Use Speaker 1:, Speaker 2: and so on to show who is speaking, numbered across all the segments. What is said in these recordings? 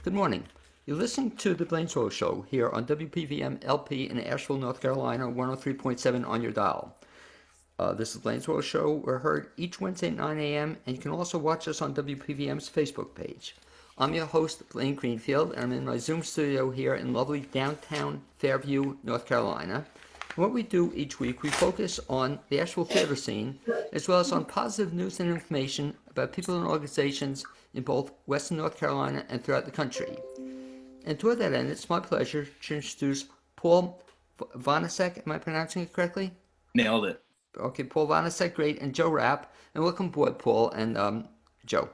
Speaker 1: Good morning. You're listening to the BLAINESWORLD Show here on WPVM LP in Asheville, North Carolina, 103.7 on your dial. This is BLAINESWORLD Show. We're heard each Wednesday at 9 a.m., and you can also watch us on WPVM's Facebook page. I'm your host, Blaine Greenfield, and I'm in my Zoom studio here in lovely downtown Fairview, North Carolina. What we do each week, we focus on the Asheville theater scene, as well as on positive news and information about people and organizations in both Western North Carolina and throughout the country. And toward that end, it's my pleasure to introduce Paul Vonasek. Am I pronouncing it correctly?
Speaker 2: Nailed it.
Speaker 1: Okay, Paul Vonasek, great, and Joe Rapp. And welcome aboard, Paul and Joe.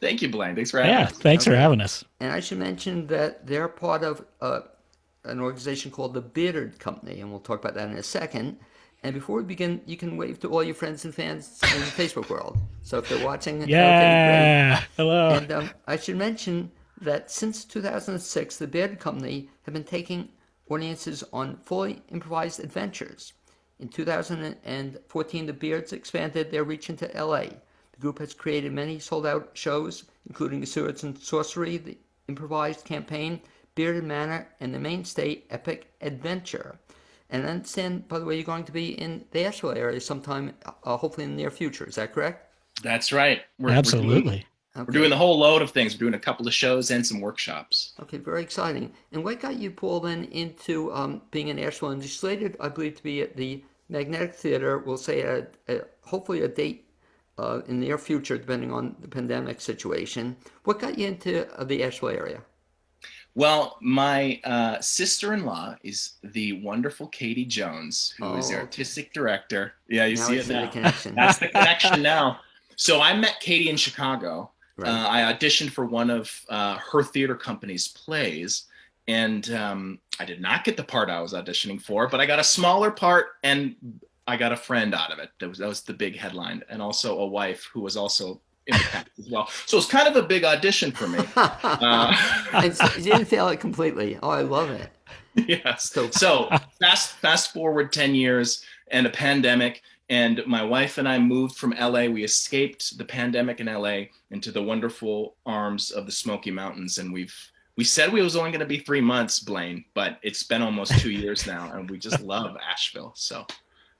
Speaker 2: Thank you, Blaine. Thanks for having us.
Speaker 3: Thanks for having us.
Speaker 1: And I should mention that they're part of an organization called the Bearded Company, and we'll talk about that in a second. And before we begin, you can wave to all your friends and fans in the Facebook world. So if they're watching,
Speaker 3: yeah,
Speaker 1: okay,
Speaker 3: hello.
Speaker 1: And I should mention that since 2006, the Bearded Company have been taking audiences on fully improvised adventures. In 2014, the Beards expanded their reach into LA. The group has created many sold-out shows, including Swords and Sorcery, the improvised campaign, Bearded Manor, and the mainstay Epic Adventure. And I understand, by the way, you're going to be in the Asheville area sometime, hopefully in the near future. Is that correct?
Speaker 2: That's right.
Speaker 3: Absolutely.
Speaker 2: We're doing the whole load of things. We're doing a couple of shows and some workshops.
Speaker 1: Okay, very exciting. And what got you, Paul, then into being in Asheville? And you're slated, I believe, to be at the Magnetic Theater, we'll say hopefully a date in the near future, depending on the pandemic situation. What got you into the Asheville area?
Speaker 2: Well, my sister-in-law is the wonderful Katie Jones, who is the artistic director. Yeah, you see it now.
Speaker 1: The connection.
Speaker 2: That's the connection now. So I met Katie in Chicago. Right. I auditioned for one of her theater company's plays, and I did not get the part I was auditioning for, but I got a smaller part, and I got a friend out of it. That was the big headline, and also a wife who was also in the cast as well. So it's kind of a big audition for me.
Speaker 1: You didn't fail it completely. Oh, I love it.
Speaker 2: Yes. So fast forward 10 years and a pandemic, and my wife and I moved from LA. We escaped the pandemic in LA into the wonderful arms of the Smoky Mountains, and we said we was only going to be 3 months, Blaine, but it's been almost 2 years now, and we just love Asheville. So,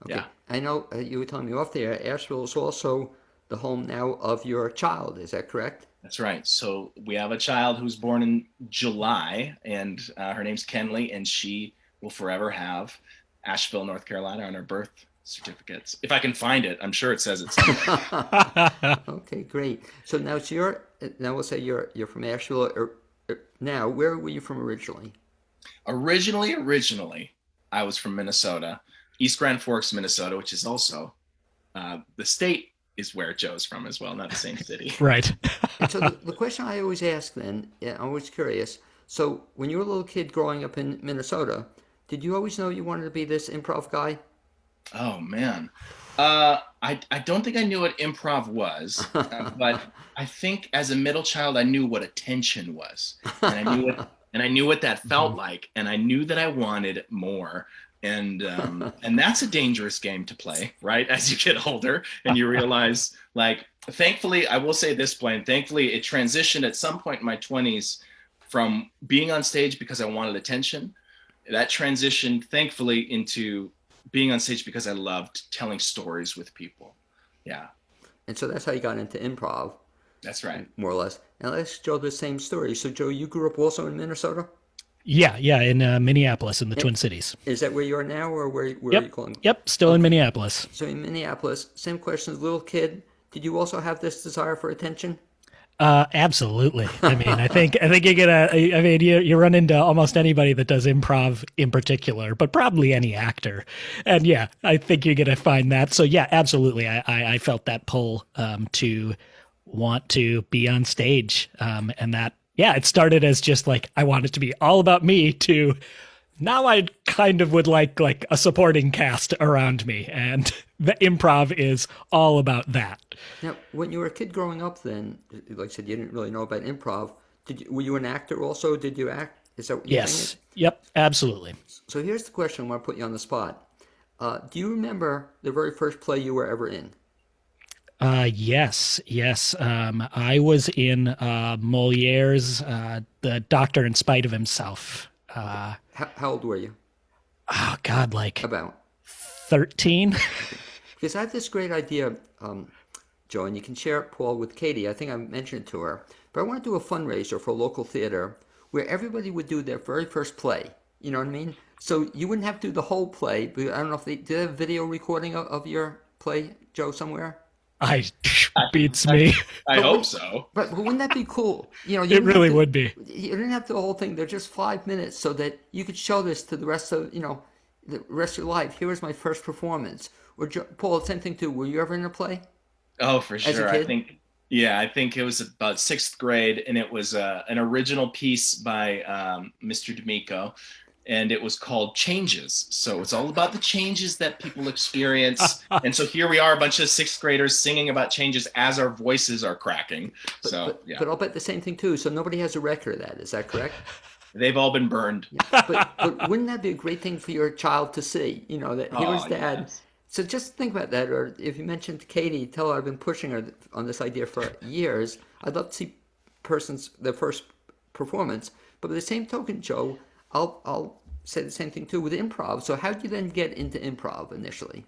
Speaker 1: okay.
Speaker 2: Yeah.
Speaker 1: I know you were telling me off there, Asheville is also the home now of your child. Is that correct?
Speaker 2: That's right. So we have a child who's born in July, and her name's Kenley, and she will forever have Asheville, North Carolina on her birth certificates. If I can find it, I'm sure it says it somewhere.
Speaker 1: Okay, great. So now we'll say you're from Asheville. Now, where were you from originally?
Speaker 2: Originally, I was from Minnesota, East Grand Forks, Minnesota, which is also the state is where Joe's from as well, not the same city.
Speaker 3: Right.
Speaker 1: And so the question I always ask then, I'm always curious, so when you were a little kid growing up in Minnesota, did you always know you wanted to be this improv guy?
Speaker 2: Oh, man. I don't think I knew what improv was, but I think as a middle child, I knew what attention was. And I knew what that felt like. And I knew that I wanted more. And that's a dangerous game to play, right? As you get older and you realize, like, thankfully, I will say this, Blaine, thankfully it transitioned at some point in my 20s from being on stage because I wanted attention. That transitioned, thankfully, into being on stage because I loved telling stories with people. Yeah.
Speaker 1: And so that's how you got into improv.
Speaker 2: That's right.
Speaker 1: More or less. Now let's Joe the same story. So Joe, you grew up also in Minnesota?
Speaker 3: Yeah, in Minneapolis, in the Twin Cities.
Speaker 1: Is that where you are now, or where are you calling?
Speaker 3: Yep, still in Minneapolis.
Speaker 1: So in Minneapolis, same question, little kid, did you also have this desire for attention?
Speaker 3: Absolutely. I mean, I think you run into almost anybody that does improv in particular, but probably any actor. And yeah, I think you're going to find that. So yeah, absolutely. I felt that pull to want to be on stage. And that, yeah, it started as just like, I want it to be all about me to now I kind of would like a supporting cast around me. And the improv is all about that.
Speaker 1: Now, when you were a kid growing up then, like I said, you didn't really know about improv. Were you an actor also? Did you act? Is that what you're
Speaker 3: Yes. Yep, absolutely.
Speaker 1: So here's the question. I want to put you on the spot. Do you remember the very first play you were ever in?
Speaker 3: Yes. I was in Moliere's The Doctor in Spite of Himself.
Speaker 1: How old were you?
Speaker 3: Oh God, like
Speaker 1: About.
Speaker 3: 13.
Speaker 1: Because I have this great idea, Joe, and you can share it, Paul, with Katie. I think I mentioned it to her. But I want to do a fundraiser for a local theater where everybody would do their very first play. You know what I mean? So you wouldn't have to do the whole play, but I don't know if they did a video recording of your play, Joe, somewhere.
Speaker 3: I beats
Speaker 2: I,
Speaker 3: me.
Speaker 2: I
Speaker 1: But
Speaker 2: hope so.
Speaker 1: but wouldn't that be cool? You know, you
Speaker 3: It
Speaker 1: didn't have
Speaker 3: really
Speaker 1: to.
Speaker 3: would be.
Speaker 1: You didn't have to the whole thing. They're just 5 minutes, so that you could show this to the rest of the rest of your life. Here was my first performance. Or Paul, same thing too. Were you ever in a play
Speaker 2: Oh, for
Speaker 1: as a
Speaker 2: sure.
Speaker 1: kid?
Speaker 2: I think it was about sixth grade, and it was an original piece by Mr. D'Amico, and it was called Changes. So it's all about the changes that people experience. And so here we are, a bunch of sixth graders singing about changes as our voices are cracking.
Speaker 1: But
Speaker 2: So
Speaker 1: but
Speaker 2: yeah,
Speaker 1: but I'll bet the same thing too. So nobody has a record of that. Is that correct?
Speaker 2: they've all been burned.
Speaker 1: Yeah. But wouldn't that be a great thing for your child to see? You know that here was
Speaker 2: Oh,
Speaker 1: dad.
Speaker 2: yes.
Speaker 1: So just think about that. Or if you mentioned to Katie, tell her I've been pushing her on this idea for years. I'd love to see person's their first performance. But by the same token, Joe, I'll say the same thing too with improv. So how did you then get into improv initially?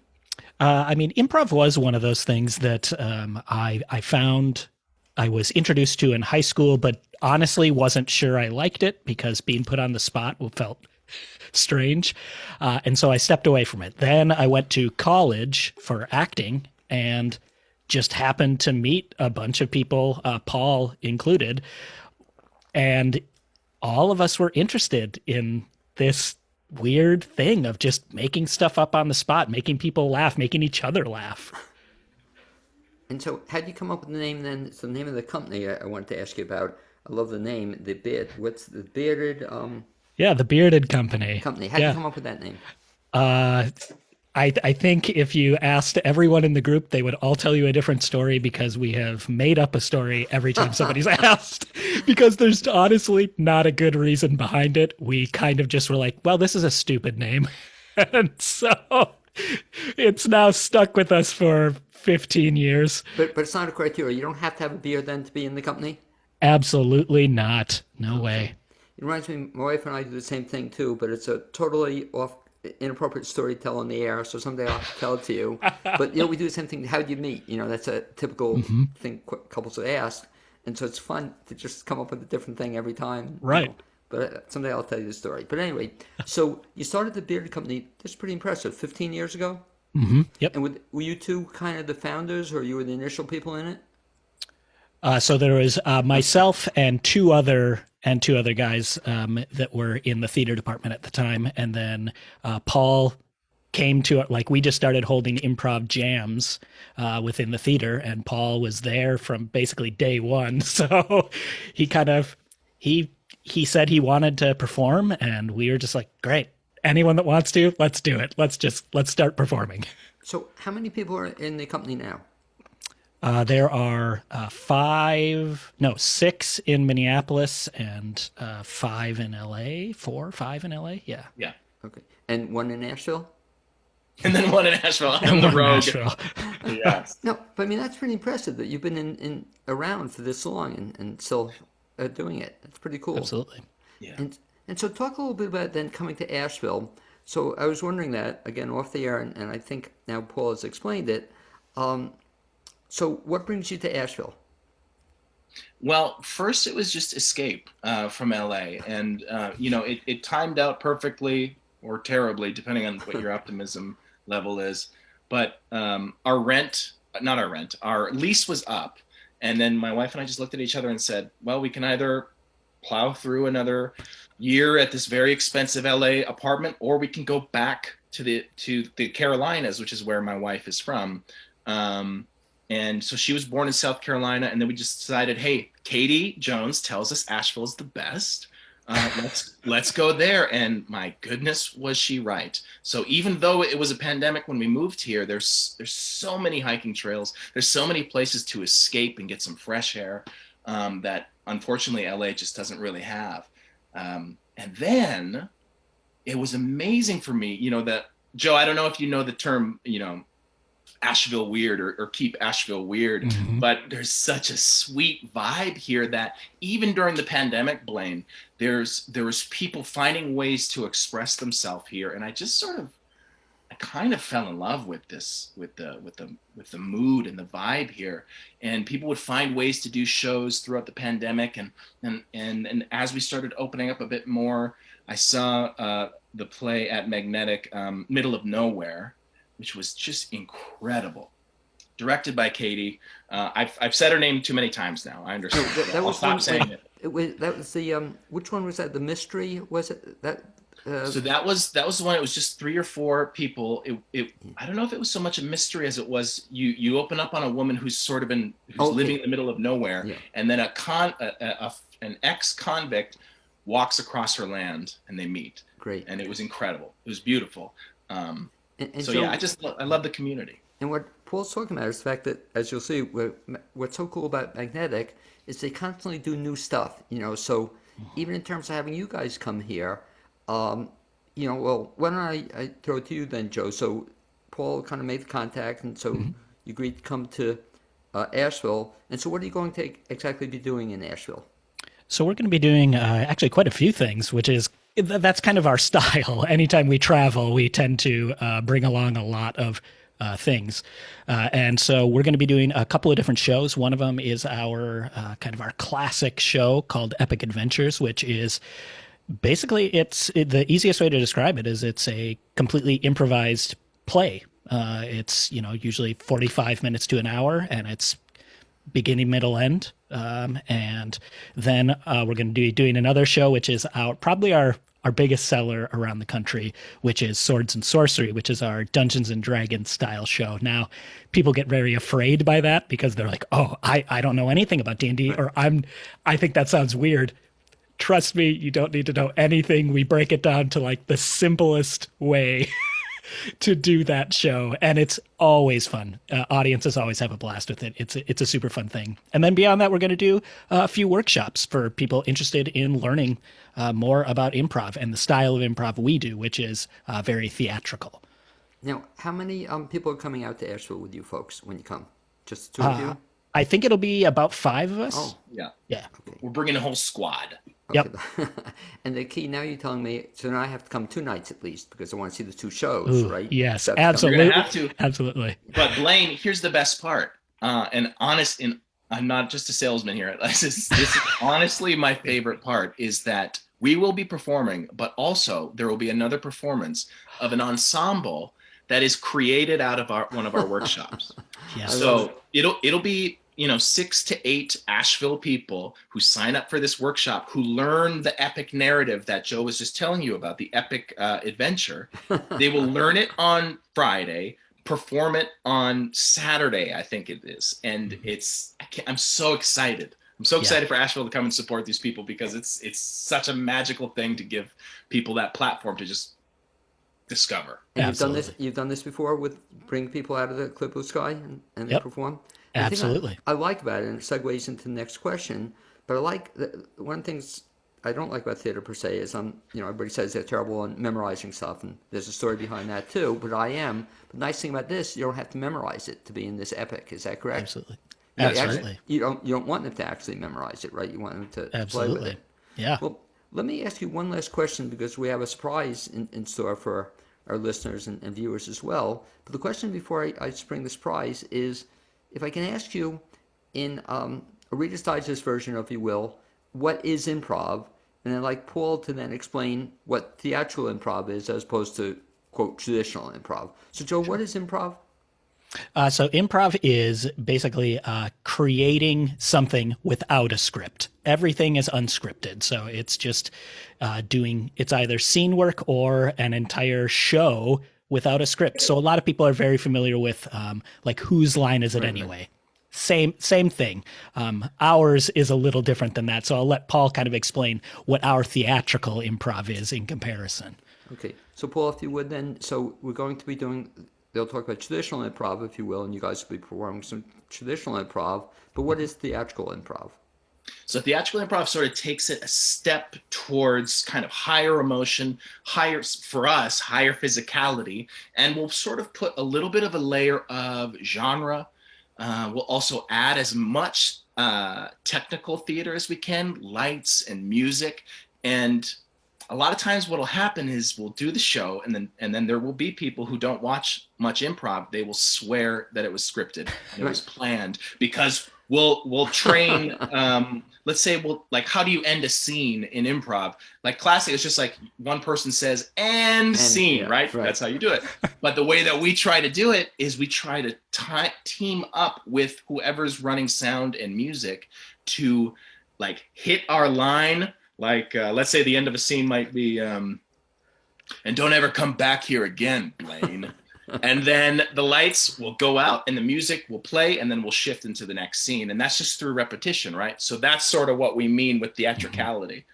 Speaker 3: I mean, improv was one of those things that I found I was introduced to in high school, but honestly wasn't sure I liked it because being put on the spot felt strange. And so I stepped away from it. Then I went to college for acting and just happened to meet a bunch of people, Paul included, and all of us were interested in this weird thing of just making stuff up on the spot, making people laugh, making each other laugh.
Speaker 1: And so how did you come up with the name then? It's the name of the company I wanted to ask you about. I love the name, the Beard. What's the Bearded
Speaker 3: Yeah, the Bearded Company.
Speaker 1: Company? How did you
Speaker 3: Yeah.
Speaker 1: come up with that name?
Speaker 3: Uh, I think if you asked everyone in the group, they would all tell you a different story because we have made up a story every time somebody's asked because there's honestly not a good reason behind it. We kind of just were like, well, this is a stupid name. And so it's now stuck with us for 15 years.
Speaker 1: But it's not a criteria. You don't have to have a beard then to be in the company.
Speaker 3: Absolutely not. No way.
Speaker 1: It reminds me, my wife and I do the same thing too, but it's a totally inappropriate story to tell on the air. So someday I'll tell it to you. But we do the same thing. How do you meet? That's a typical thing couples ask, and so it's fun to just come up with a different thing every time.
Speaker 3: Right.
Speaker 1: But someday I'll tell you the story. But anyway, so you started the bearded company. That's pretty impressive. 15 years ago.
Speaker 3: Yep.
Speaker 1: And were you two kind of the founders, or you were the initial people in it?
Speaker 3: So there was myself and two other guys that were in the theater department at the time, and then Paul came to it. Like we just started holding improv jams within the theater, and Paul was there from basically day one. So he kind of he said he wanted to perform, and we were just like, great. Anyone that wants to, let's do it. Let's start performing.
Speaker 1: So how many people are in the company now?
Speaker 3: There are six in Minneapolis and five in LA, five in LA. Yeah.
Speaker 2: Yeah.
Speaker 1: Okay. And one in Nashville?
Speaker 2: And then one in Nashville. I'm
Speaker 3: And
Speaker 2: the
Speaker 3: one in
Speaker 2: rogue.
Speaker 3: Nashville.
Speaker 2: Yes.
Speaker 1: No, but I mean, that's pretty impressive that you've been in around for this long and still doing it. That's pretty cool.
Speaker 3: Absolutely.
Speaker 2: Yeah.
Speaker 1: And so talk a little bit about then coming to Asheville. So I was wondering that, again, off the air, and I think now Paul has explained it. So what brings you to Asheville?
Speaker 2: Well, first it was just escape from LA, and it timed out perfectly or terribly, depending on what your optimism level is. But our lease was up, and then my wife and I just looked at each other and said, "Well, we can either plow through another year at this very expensive LA apartment, or we can go back to the Carolinas, which is where my wife is from." And so she was born in South Carolina, and then we just decided, hey, Katie Jones tells us Asheville is the best. Let's go there. And my goodness, was she right? So even though it was a pandemic when we moved here, there's so many hiking trails. There's so many places to escape and get some fresh air that unfortunately LA just doesn't really have. And then it was amazing for me, that Joe, I don't know if you know the term, Asheville weird or keep Asheville weird.
Speaker 3: Mhm.
Speaker 2: But there's such a sweet vibe here that even during the pandemic, Blaine, there was people finding ways to express themselves here, and I kind of fell in love with this, with the mood and the vibe here. And people would find ways to do shows throughout the pandemic, and as we started opening up a bit more, I saw the play at Magnetic, Middle of Nowhere, which was just incredible. Directed by Katie. I've said her name too many times now. I understand. I'll stop saying it.
Speaker 1: That was the which one was that? The mystery, was it that?
Speaker 2: So that was the one. It was just 3 or 4 people. I don't know if it was so much a mystery as it was you open up on a woman who's sort of living in the middle of nowhere, and then an ex-convict walks across her land, and they meet.
Speaker 1: Great.
Speaker 2: And it was incredible. It was beautiful.
Speaker 1: And
Speaker 2: So
Speaker 1: Joe,
Speaker 2: yeah, I love the community.
Speaker 1: And what Paul's talking about is the fact that, as you'll see, what's so cool about Magnetic is they constantly do new stuff. So even in terms of having you guys come here. Well, why don't I throw it to you then, Joe? So Paul kind of made the contact, and so you agreed to come to Asheville. And so what are you going to exactly be doing in Asheville?
Speaker 3: So we're going to be doing actually quite a few things, which is that's kind of our style. Anytime we travel, we tend to bring along a lot of things. And so we're going to be doing a couple of different shows. One of them is our kind of our classic show called Epic Adventures, which is basically the easiest way to describe it is it's a completely improvised play. It's usually 45 minutes to an hour, and it's beginning, middle, end. And then we're going to be doing another show, which is probably our biggest seller around the country, which is Swords and Sorcery, which is our Dungeons and Dragons style show. Now, people get very afraid by that because they're like, "Oh, I don't know anything about D&D," or I think that sounds weird. Trust me, you don't need to know anything. We break it down to like the simplest way to do that show, and it's always fun. Audiences always have a blast with it. It's a super fun thing. And then beyond that, we're going to do a few workshops for people interested in learning more about improv and the style of improv we do, which is very theatrical.
Speaker 1: Now, how many people are coming out to Asheville with you folks when you come? Just the 2 of you?
Speaker 3: I think it'll be about 5 of us.
Speaker 1: Oh,
Speaker 2: Yeah.
Speaker 3: Yeah.
Speaker 1: okay.
Speaker 2: We're bringing a whole squad.
Speaker 3: Yep.
Speaker 1: And the key, now you're telling me, so now I have to come 2 nights at least because I want to see the 2 shows,
Speaker 3: Ooh,
Speaker 1: right?
Speaker 3: yes,
Speaker 1: That's
Speaker 3: absolutely.
Speaker 2: You're gonna have to.
Speaker 3: Absolutely.
Speaker 2: But Blaine, here's the best part. I'm not just a salesman here. This is honestly my favorite part is that we will be performing, but also there will be another performance of an ensemble that is created out of one of our workshops.
Speaker 3: Yes.
Speaker 2: So it'll be 6 to 8 Asheville people who sign up for this workshop, who learn the epic narrative that Joe was just telling you about, the epic adventure. They will learn it on Friday, perform it on Saturday, I think it is. And I'm so excited. I'm so excited for Asheville to come and support these people because it's such a magical thing to give people that platform to just discover.
Speaker 1: And
Speaker 3: Absolutely.
Speaker 1: you've done this before with bring people out of the clear blue sky and they perform? The thing
Speaker 3: Absolutely.
Speaker 1: I like about it, and it segues into the next question, but I like one of the things I don't like about theater per se is everybody says they're terrible on memorizing stuff, and there's a story behind that too, but I am. But the nice thing about this, you don't have to memorize it to be in this epic. Is that correct?
Speaker 3: Absolutely.
Speaker 1: Absolutely. You don't want them to actually memorize it, right? You want them to play with it.
Speaker 3: Yeah.
Speaker 1: Well, let me ask you one last question because we have a surprise in store for our listeners and viewers as well. But the question before I spring the surprise is, if I can ask you in a Reader's Digest version, if you will, what is improv? And I'd like Paul to then explain what theatrical improv is as opposed to, quote, traditional improv. So, Joe, what is improv?
Speaker 3: So improv is basically creating something without a script. Everything is unscripted. So it's just it's either scene work or an entire show without a script. So a lot of people are very familiar with like whose line is it anyway? Same thing. Ours is a little different than that. So I'll let Paul kind of explain what our theatrical improv is in comparison.
Speaker 1: Okay. So Paul, if you would then, so we're going to be they'll talk about traditional improv, if you will, and you guys will be performing some traditional improv, but what is theatrical improv?
Speaker 2: So theatrical improv sort of takes it a step towards kind of higher emotion, higher, for us, higher physicality, and we'll sort of put a little bit of a layer of genre. We'll also add as much technical theater as we can, lights and music. And a lot of times what'll happen is we'll do the show, and then there will be people who don't watch much improv. They will swear that it was scripted and it was planned, because we'll train let's say like, how do you end a scene in improv? Like classic, it's just like one person says and scene,
Speaker 1: yeah,
Speaker 2: right? That's how you do it. But the way that we try to do it is we try to team up with whoever's running sound and music to like hit our line. Like let's say the end of a scene might be and don't ever come back here again, Blaine. And then the lights will go out and the music will play, and then we'll shift into the next scene. And that's just through repetition, right? So that's sort of what we mean with theatricality.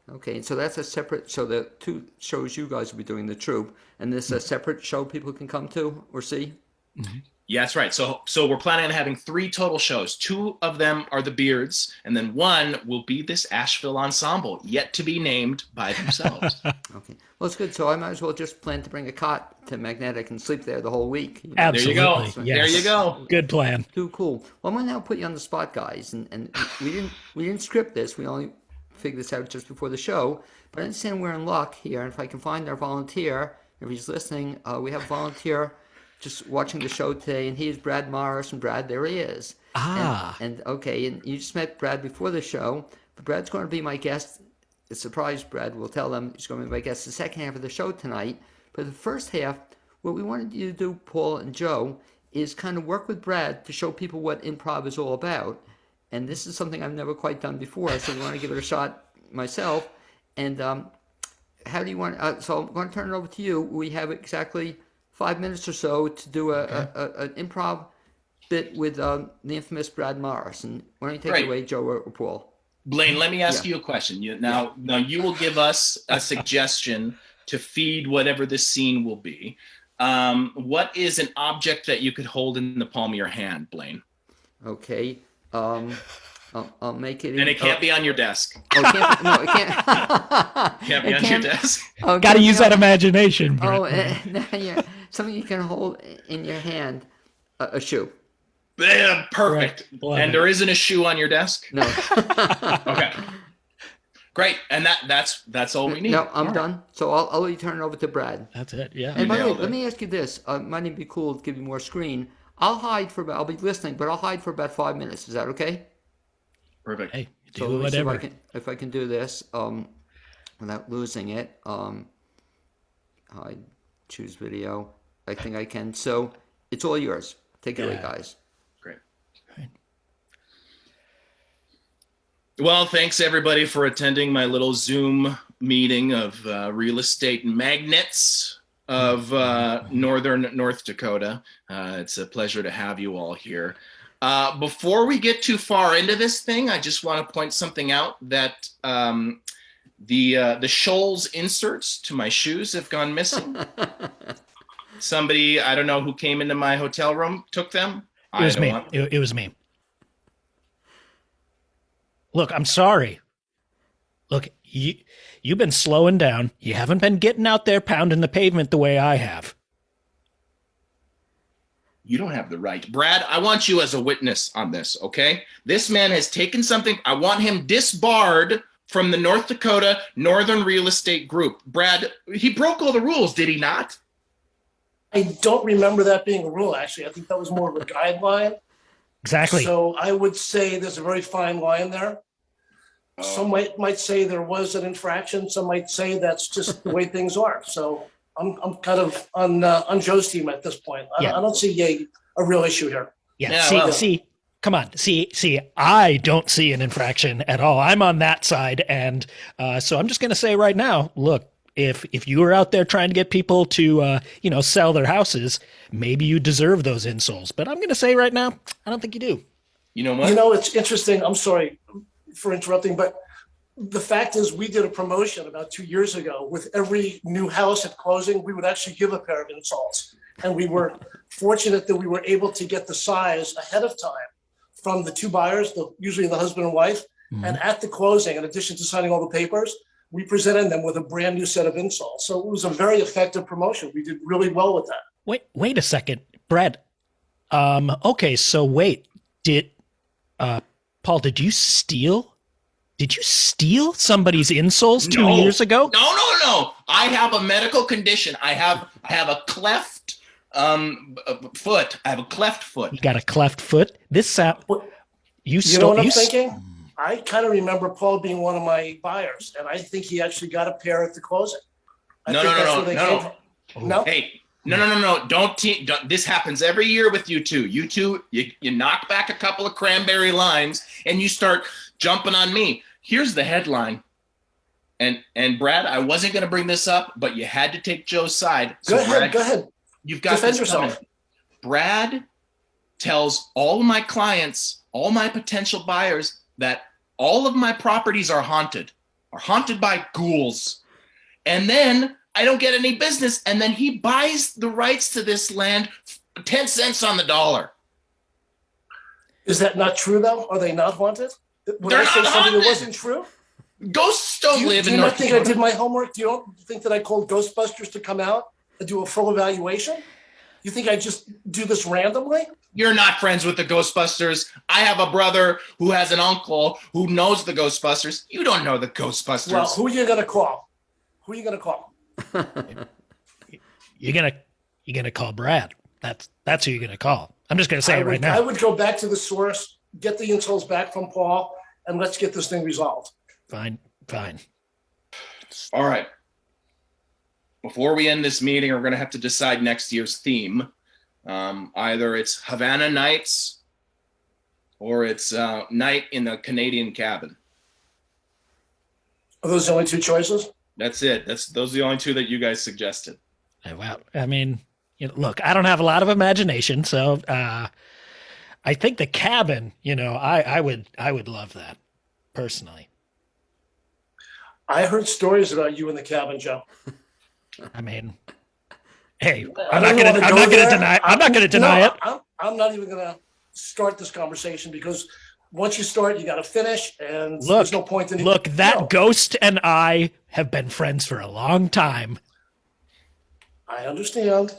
Speaker 1: Okay, so that's a separate, so the two shows you guys will be doing, the troupe, and this is a separate show people can come to or see?
Speaker 3: Mm-hmm.
Speaker 2: Yeah, that's right. So we're planning on having 3 total shows. 2 of them are the Beards, and then 1 will be this Asheville ensemble, yet to be named by themselves.
Speaker 1: Okay, well, it's good. So I might as well just plan to bring a cot to Magnetic and sleep there the whole week. You know?
Speaker 3: Absolutely.
Speaker 2: There you go.
Speaker 3: Yes.
Speaker 2: There you go.
Speaker 3: Good plan.
Speaker 1: Too cool. Well, I'm going to now put you on the spot, guys, and we didn't script this. We only figured this out just before the show. But I understand we're in luck here, and if I can find our volunteer, if he's listening, we have a volunteer just watching the show today, and he is Brad Morris. And Brad, there he is. And okay, and you just met Brad before the show, but Brad's going to be my guest. A surprise, Brad. We'll tell them he's going to be my guest the second half of the show tonight. But the first half, what we wanted you to do, Paul and Joe, is kind of work with Brad to show people what improv is all about. And this is something I've never quite done before, so we want to give it a shot myself. And how do you want? So I'm going to turn it over to you. We have exactly 5 minutes or so to do an improv bit with the infamous Brad Morris. And why don't you take it away, Joe or Paul?
Speaker 2: Blaine, let me ask you a question. Now you will give us a suggestion to feed whatever this scene will be. What is an object that you could hold in the palm of your hand, Blaine?
Speaker 1: Okay. I'll make it.
Speaker 2: And it can't be on your desk.
Speaker 1: Oh, it can't, no, it can't.
Speaker 2: Can't be on your desk.
Speaker 1: Oh,
Speaker 3: Got to use that imagination. Brett.
Speaker 1: Oh, yeah. Something you can hold in your hand. A shoe.
Speaker 2: Yeah, perfect.
Speaker 3: Right.
Speaker 2: And there isn't a shoe on your desk?
Speaker 1: No.
Speaker 2: Okay. Great. And that's all we need.
Speaker 1: No, I'm done. So I'll let you turn it over to Brad.
Speaker 3: That's it. Yeah.
Speaker 1: And by the way,
Speaker 2: nailed it.
Speaker 1: let me ask you this. Might even be cool to give you more screen. I'll be listening, but I'll hide for about 5 minutes. Is that okay?
Speaker 2: Perfect.
Speaker 3: Hey, do
Speaker 1: So let me see
Speaker 3: whatever.
Speaker 1: if I can do this without losing it. Hide, choose video. I think I can. So it's all yours. Take it away, guys.
Speaker 2: Great. Well, thanks everybody for attending my little Zoom meeting of real estate magnates of northern North Dakota. It's a pleasure to have you all here. Before we get too far into this thing, I just want to point something out that the Scholl's inserts to my shoes have gone missing. Somebody, I don't know who came into my hotel room, took them.
Speaker 3: It was me. It was me. Look, I'm sorry. Look, you've been slowing down. You haven't been getting out there pounding the pavement the way I have.
Speaker 2: You don't have the right. Brad, I want you as a witness on this, okay? This man has taken something. I want him disbarred from the North Dakota Northern Real Estate Group. Brad, he broke all the rules, did he not?
Speaker 4: I don't remember that being a rule, actually. I think that was more of a guideline.
Speaker 3: Exactly.
Speaker 4: So I would say there's a very fine line there. Some might say there was an infraction. Some might say that's just the way things are. So I'm kind of on Joe's team at this point. I don't see a real issue here.
Speaker 3: Yeah. See, come on. See, I don't see an infraction at all. I'm on that side. And so I'm just going to say right now, look, if you were out there trying to get people to, sell their houses, maybe you deserve those insoles. But I'm going to say right now, I don't think you do.
Speaker 2: You know what?
Speaker 4: It's interesting. I'm sorry for interrupting, but the fact is we did a promotion about 2 years ago. With every new house at closing, we would actually give a pair of insoles. And we were fortunate that we were able to get the size ahead of time from the two buyers, usually the husband and wife. And at the closing, in addition to signing all the papers, we presented them with a brand new set of insoles. So it was a very effective promotion. We did really well with that.
Speaker 3: Wait a second, Brad. Okay, so wait, Paul, did you steal somebody's insoles 2 years ago?
Speaker 2: No. I have a medical condition. I have a cleft foot. I have a cleft foot.
Speaker 3: You got a cleft foot? You
Speaker 4: know what I'm thinking? I kind of remember Paul being one of my buyers, and I think he actually got a pair at the closing.
Speaker 2: No. Hey, no. Don't. This happens every year with you two. You knock back a couple of cranberry lines, and you start jumping on me. Here's the headline. And Brad, I wasn't going to bring this up, but you had to take Joe's side. So
Speaker 4: go ahead.
Speaker 2: You've got
Speaker 4: Defend
Speaker 2: this
Speaker 4: yourself.
Speaker 2: coming. Brad tells all of my clients, all my potential buyers, that all of my properties are haunted by ghouls. And then I don't get any business. And then he buys the rights to this land 10 cents on the dollar.
Speaker 4: Is that not true, though? Are they not haunted? When
Speaker 2: They're
Speaker 4: I say
Speaker 2: not
Speaker 4: something
Speaker 2: haunted.
Speaker 4: that wasn't true?
Speaker 2: Ghosts don't live
Speaker 4: Do
Speaker 2: in
Speaker 4: you not
Speaker 2: North
Speaker 4: think I
Speaker 2: Dakota.
Speaker 4: did my homework? Do you don't think that I called Ghostbusters to come out and do a full evaluation? You think I just do this randomly?
Speaker 2: You're not friends with the Ghostbusters. I have a brother who has an uncle who knows the Ghostbusters. You don't know the Ghostbusters.
Speaker 4: Well, who are you going to call? Who are you going to call?
Speaker 3: You're gonna call Brad. That's who you're gonna call. I'm just gonna say it right now.
Speaker 4: I would go back to the source, get the insoles back from Paul, and let's get this thing resolved.
Speaker 3: Fine.
Speaker 2: All right. Before we end this meeting, we're going to have to decide next year's theme. Either it's Havana Nights or it's Night in the Canadian Cabin.
Speaker 4: Are those the only two choices?
Speaker 2: That's it. Those are the only two that you guys suggested.
Speaker 3: Well, I mean, look, I don't have a lot of imagination, so I think the cabin. I would love that personally.
Speaker 4: I heard stories about you in the cabin, Joe.
Speaker 3: I mean, hey,
Speaker 4: I'm not going
Speaker 3: to deny it.
Speaker 4: I'm not even going to start this conversation because once you start, you got to finish, and there's no point in it.
Speaker 3: Look, that ghost and I have been friends for a long time.
Speaker 4: I understand,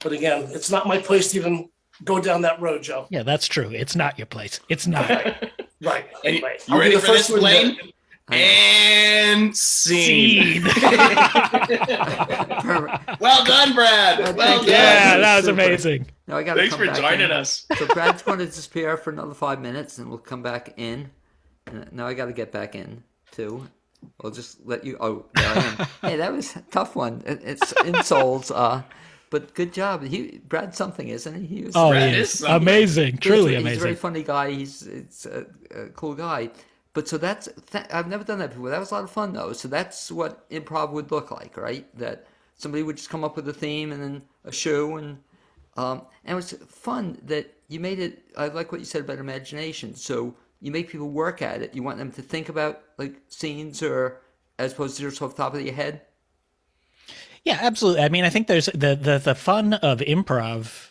Speaker 4: but again, it's not my place to even go down that road, Joe.
Speaker 3: Yeah, that's true. It's not your place. It's not.
Speaker 4: Right.
Speaker 2: Hey,
Speaker 4: Right.
Speaker 2: you ready for this, Blaine? And scene. Well done, Brad. Well done.
Speaker 3: Yeah, that was amazing.
Speaker 1: Now I gotta
Speaker 2: Thanks
Speaker 1: come
Speaker 2: for
Speaker 1: back
Speaker 2: joining
Speaker 1: in.
Speaker 2: us.
Speaker 1: So Brad's going to disappear for another 5 minutes, and we'll come back in. And now I got to get back in too. We'll just let you. Oh, there I am. Hey, that was a tough one. It's insoles. But good job. Brad's something, isn't he? He was,
Speaker 2: Brad
Speaker 3: he
Speaker 2: is
Speaker 3: is
Speaker 2: something.
Speaker 3: amazing. Truly
Speaker 1: he's a very
Speaker 3: amazing.
Speaker 1: funny guy. It's a cool guy. But so I've never done that before. That was a lot of fun though. So that's what improv would look like, right? That somebody would just come up with a theme and then a show, and it was fun that you made it. I like what you said about imagination. So you make people work at it. You want them to think about like scenes, or as opposed to just off the top of your head.
Speaker 3: Yeah, absolutely. I mean, I think there's the fun of improv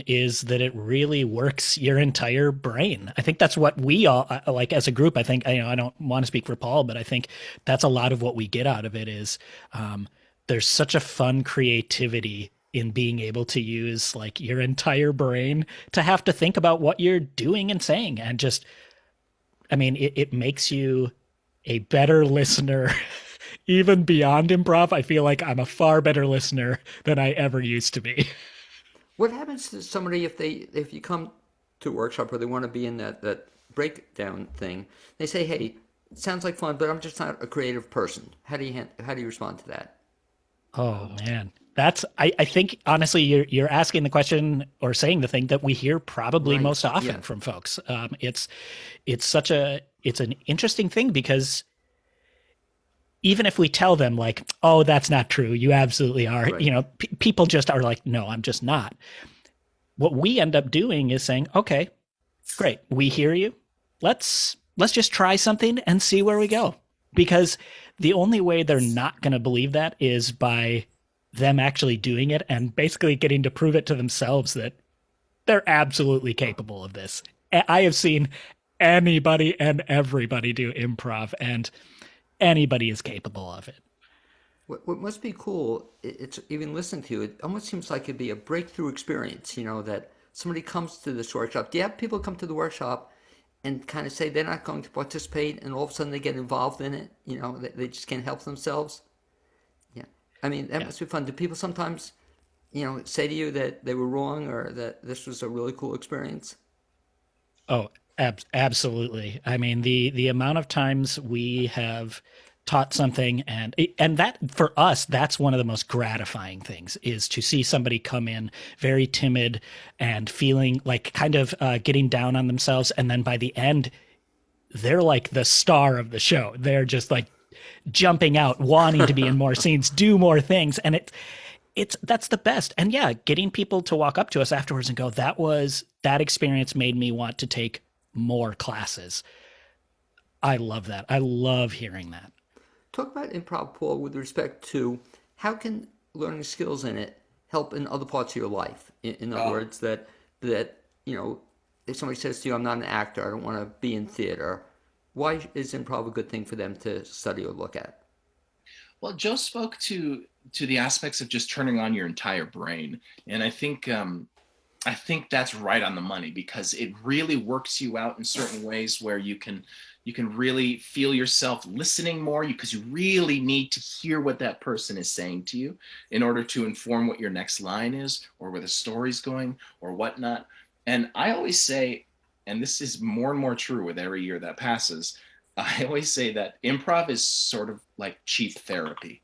Speaker 3: is that it really works your entire brain. I think that's what we all like as a group. I think, I don't want to speak for Paul, but I think that's a lot of what we get out of it is there's such a fun creativity in being able to use like your entire brain to have to think about what you're doing and saying. And just, I mean, it makes you a better listener. Even beyond improv, I feel like I'm a far better listener than I ever used to be.
Speaker 1: What happens to somebody if you come to a workshop where they want to be in that breakdown thing? They say, "Hey, it sounds like fun, but I'm just not a creative person." How do you respond to that?
Speaker 3: Oh man, I think honestly you're asking the question or saying the thing that we hear probably
Speaker 1: Right.
Speaker 3: most often
Speaker 1: Yeah.
Speaker 3: from folks. It's an interesting thing because even if we tell them like, oh, that's not true, you absolutely are,
Speaker 1: Right.
Speaker 3: People just are like, no, I'm just not. What we end up doing is saying, okay, great, we hear you. Let's just try something and see where we go. Because the only way they're not going to believe that is by them actually doing it and basically getting to prove it to themselves that they're absolutely capable of this. I have seen anybody and everybody do improv, and anybody is capable of it.
Speaker 1: What must be cool, it's even listening to you, it almost seems like it'd be a breakthrough experience, that somebody comes to this workshop. Do you have people come to the workshop and kind of say they're not going to participate and all of a sudden they get involved in it? They just can't help themselves? Yeah. I mean, that
Speaker 2: Yeah.
Speaker 1: must be fun. Do people sometimes, say to you that they were wrong or that this was a really cool experience?
Speaker 3: Oh, absolutely. I mean, the amount of times we have taught something, and that for us, that's one of the most gratifying things, is to see somebody come in very timid and feeling like kind of getting down on themselves, and then by the end, they're like the star of the show. They're just like jumping out, wanting to be in more scenes, do more things, and that's the best. And yeah, getting people to walk up to us afterwards and go, that experience made me want to take more classes. I love that. I love hearing that.
Speaker 1: Talk about improv, Paul, with respect to how can learning skills in it help in other parts of your life? In other words, that if somebody says to you, "I'm not an actor. I don't want to be in theater," why is improv a good thing for them to study or look at?
Speaker 2: Well, Joe spoke to the aspects of just turning on your entire brain, and I think that's right on the money, because it really works you out in certain ways where you can really feel yourself listening more, because you really need to hear what that person is saying to you in order to inform what your next line is or where the story's going or whatnot. And I always say, and this is more and more true with every year that passes, I always say that improv is sort of like cheap therapy,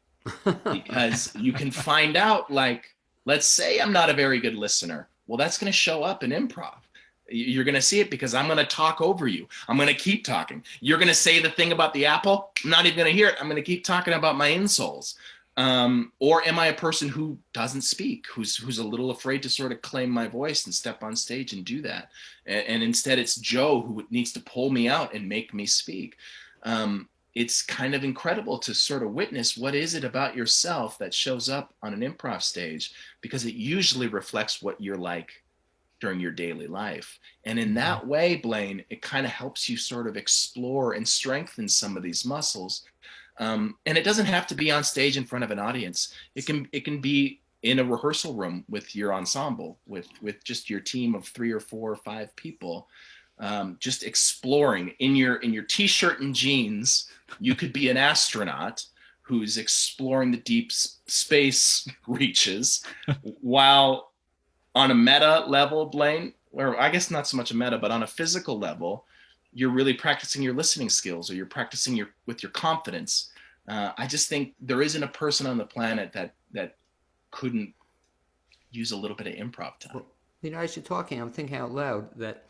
Speaker 2: because you can find out, like, let's say I'm not a very good listener. Well, that's going to show up in improv. You're going to see it because I'm going to talk over you. I'm going to keep talking. You're going to say the thing about the apple. I'm not even going to hear it. I'm going to keep talking about my insoles. Or am I a person who doesn't speak, who's a little afraid to sort of claim my voice and step on stage and do that? And instead it's Joe who needs to pull me out and make me speak. It's kind of incredible to sort of witness what is it about yourself that shows up on an improv stage, because it usually reflects what you're like during your daily life. And in that way, Blaine, it kind of helps you sort of explore and strengthen some of these muscles. And it doesn't have to be on stage in front of an audience. It can be in a rehearsal room with your ensemble, with just your team of 3 or 4 or 5 people, just exploring in your t-shirt and jeans. You could be an astronaut who's exploring the deep space reaches, while on a meta level, Blaine, or I guess not so much a meta, but on a physical level, you're really practicing your listening skills, or you're practicing with your confidence. I just think there isn't a person on the planet that couldn't use a little bit of improv time.
Speaker 1: Well, as you're talking, I'm thinking out loud that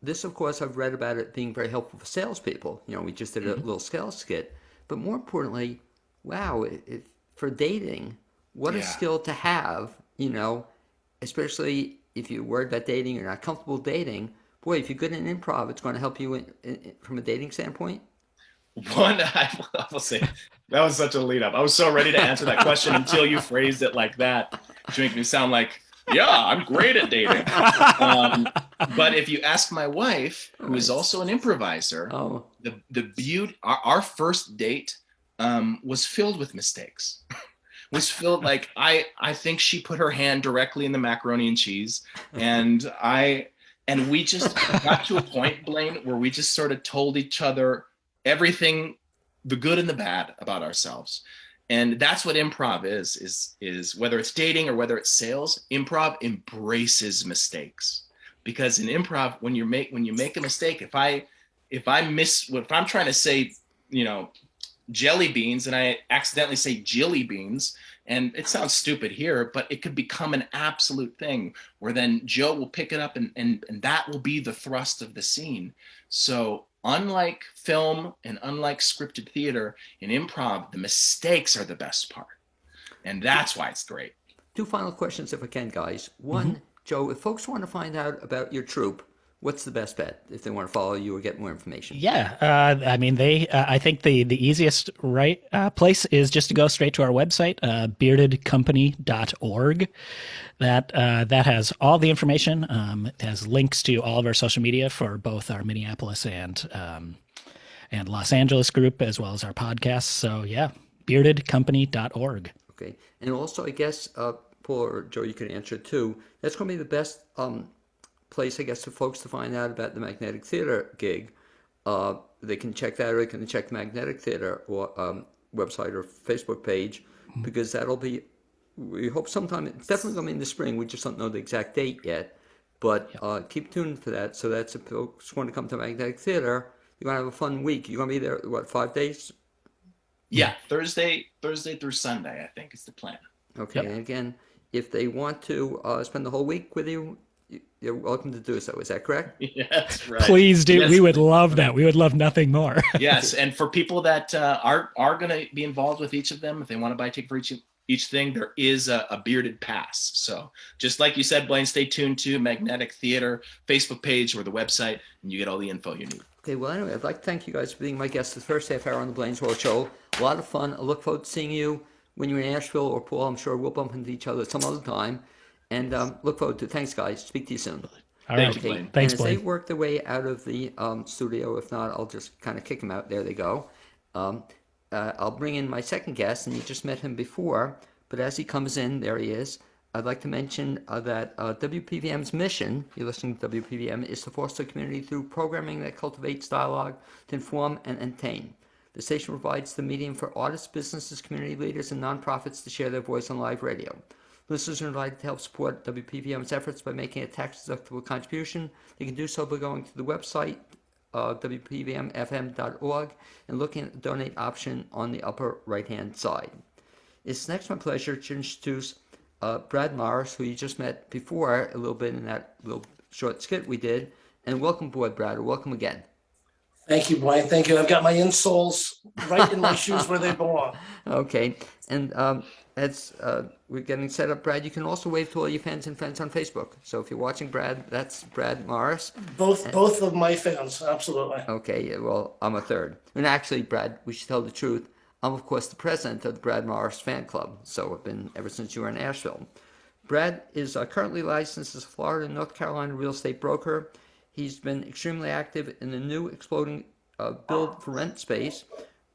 Speaker 1: this, of course, I've read about it being very helpful for salespeople. We just did a little sales skit. But more importantly, wow, for dating, what a
Speaker 2: Yeah.
Speaker 1: skill to have, especially if you're worried about dating, you're not comfortable dating. Boy, if you're good in improv, it's going to help you from a dating standpoint.
Speaker 2: One, I will say, that was such a lead up. I was so ready to answer that question until you phrased it like that to make me sound like, yeah, I'm great at dating. But if you ask my wife, who is also an improviser,
Speaker 1: Oh,
Speaker 2: the beauty, our first date was filled with mistakes. Was filled, like, I think she put her hand directly in the macaroni and cheese, and we just got to a point, Blaine, where we just sort of told each other everything, the good and the bad about ourselves. And that's what improv is whether it's dating or whether it's sales. Improv embraces mistakes, because in improv, when you make a mistake, if I'm trying to say, jelly beans and I accidentally say jilly beans, and it sounds stupid here, but it could become an absolute thing where then Joe will pick it up and that will be the thrust of the scene. So unlike film and unlike scripted theater, in improv, the mistakes are the best part. And that's why it's great.
Speaker 1: 2 final questions if I can, guys. One, Joe, if folks want to find out about your troupe, what's the best bet if they want to follow you or get more information?
Speaker 3: Yeah, I mean, I think the easiest place is just to go straight to our website, beardedcompany.org. That has all the information. It has links to all of our social media for both our Minneapolis and Los Angeles group, as well as our podcasts. So yeah, beardedcompany.org.
Speaker 1: Okay. And also, I guess, Paul or Joe, you could answer too. That's going to be the best place, I guess, for folks to find out about the Magnetic Theater gig. They can check that, or they can check the Magnetic Theater or website or Facebook page, because that'll be, we hope sometime, it's definitely going to be in the spring. We just don't know the exact date yet. But keep tuned for that. So that's if folks want to come to Magnetic Theater, you're going to have a fun week. You're going to be there, what, 5 days?
Speaker 2: Yeah, Thursday through Sunday, I think is the plan.
Speaker 1: Okay,
Speaker 3: Yep.
Speaker 1: and again, if they want to spend the whole week with you, you're welcome to do so. Is that correct?
Speaker 2: Yes, right.
Speaker 3: Please do.
Speaker 2: Yes.
Speaker 3: We would love that. We would love nothing more.
Speaker 2: Yes, and for people that are going to be involved with each of them, if they want to buy a ticket for each thing, there is a bearded pass. So just like you said, Blaine, stay tuned to Magnetic Theater Facebook page or the website, and you get all the info you need.
Speaker 1: Okay, well, anyway, I'd like to thank you guys for being my guests the first half hour on the Blaine's World Show. A lot of fun. I look forward to seeing you when you're in Asheville, or Paul. I'm sure we'll bump into each other some other time. And look forward to it. Thanks, guys. Speak to you soon.
Speaker 3: All
Speaker 2: Thank
Speaker 3: right.
Speaker 2: you, Blaine.
Speaker 3: Thanks,
Speaker 1: and as they
Speaker 3: Blaine.
Speaker 1: work their way out of the studio, if not, I'll just kind of kick them out. There they go. I'll bring in my second guest, and you just met him before. But as he comes in, there he is. I'd like to mention that WPVM's mission, you're listening to WPVM, is to foster community through programming that cultivates dialogue to inform and entertain. The station provides the medium for artists, businesses, community leaders, and nonprofits to share their voice on live radio. Listeners are invited to help support WPVM's efforts by making a tax-deductible contribution. They can do so by going to the website, WPVMFM.org, and looking at the donate option on the upper right-hand side. It's next my pleasure to introduce Brad Morris, who you just met before a little bit in that little short skit we did. And welcome aboard, Brad, or welcome again.
Speaker 4: Thank you, Blaine. Thank you. I've got my insoles right in my shoes where they belong.
Speaker 1: Okay, and as we're getting set up, Brad, you can also wave to all your fans and friends on Facebook. So if you're watching Brad, that's Brad Morris.
Speaker 4: Both of my fans, absolutely.
Speaker 1: Okay, well, I'm a third. And actually, Brad, we should tell the truth. I'm, of course, the president of the Brad Morris fan club, so I've been ever since you were in Asheville. Brad is currently licensed as a Florida and North Carolina real estate broker. He's been extremely active in the new exploding build for rent space.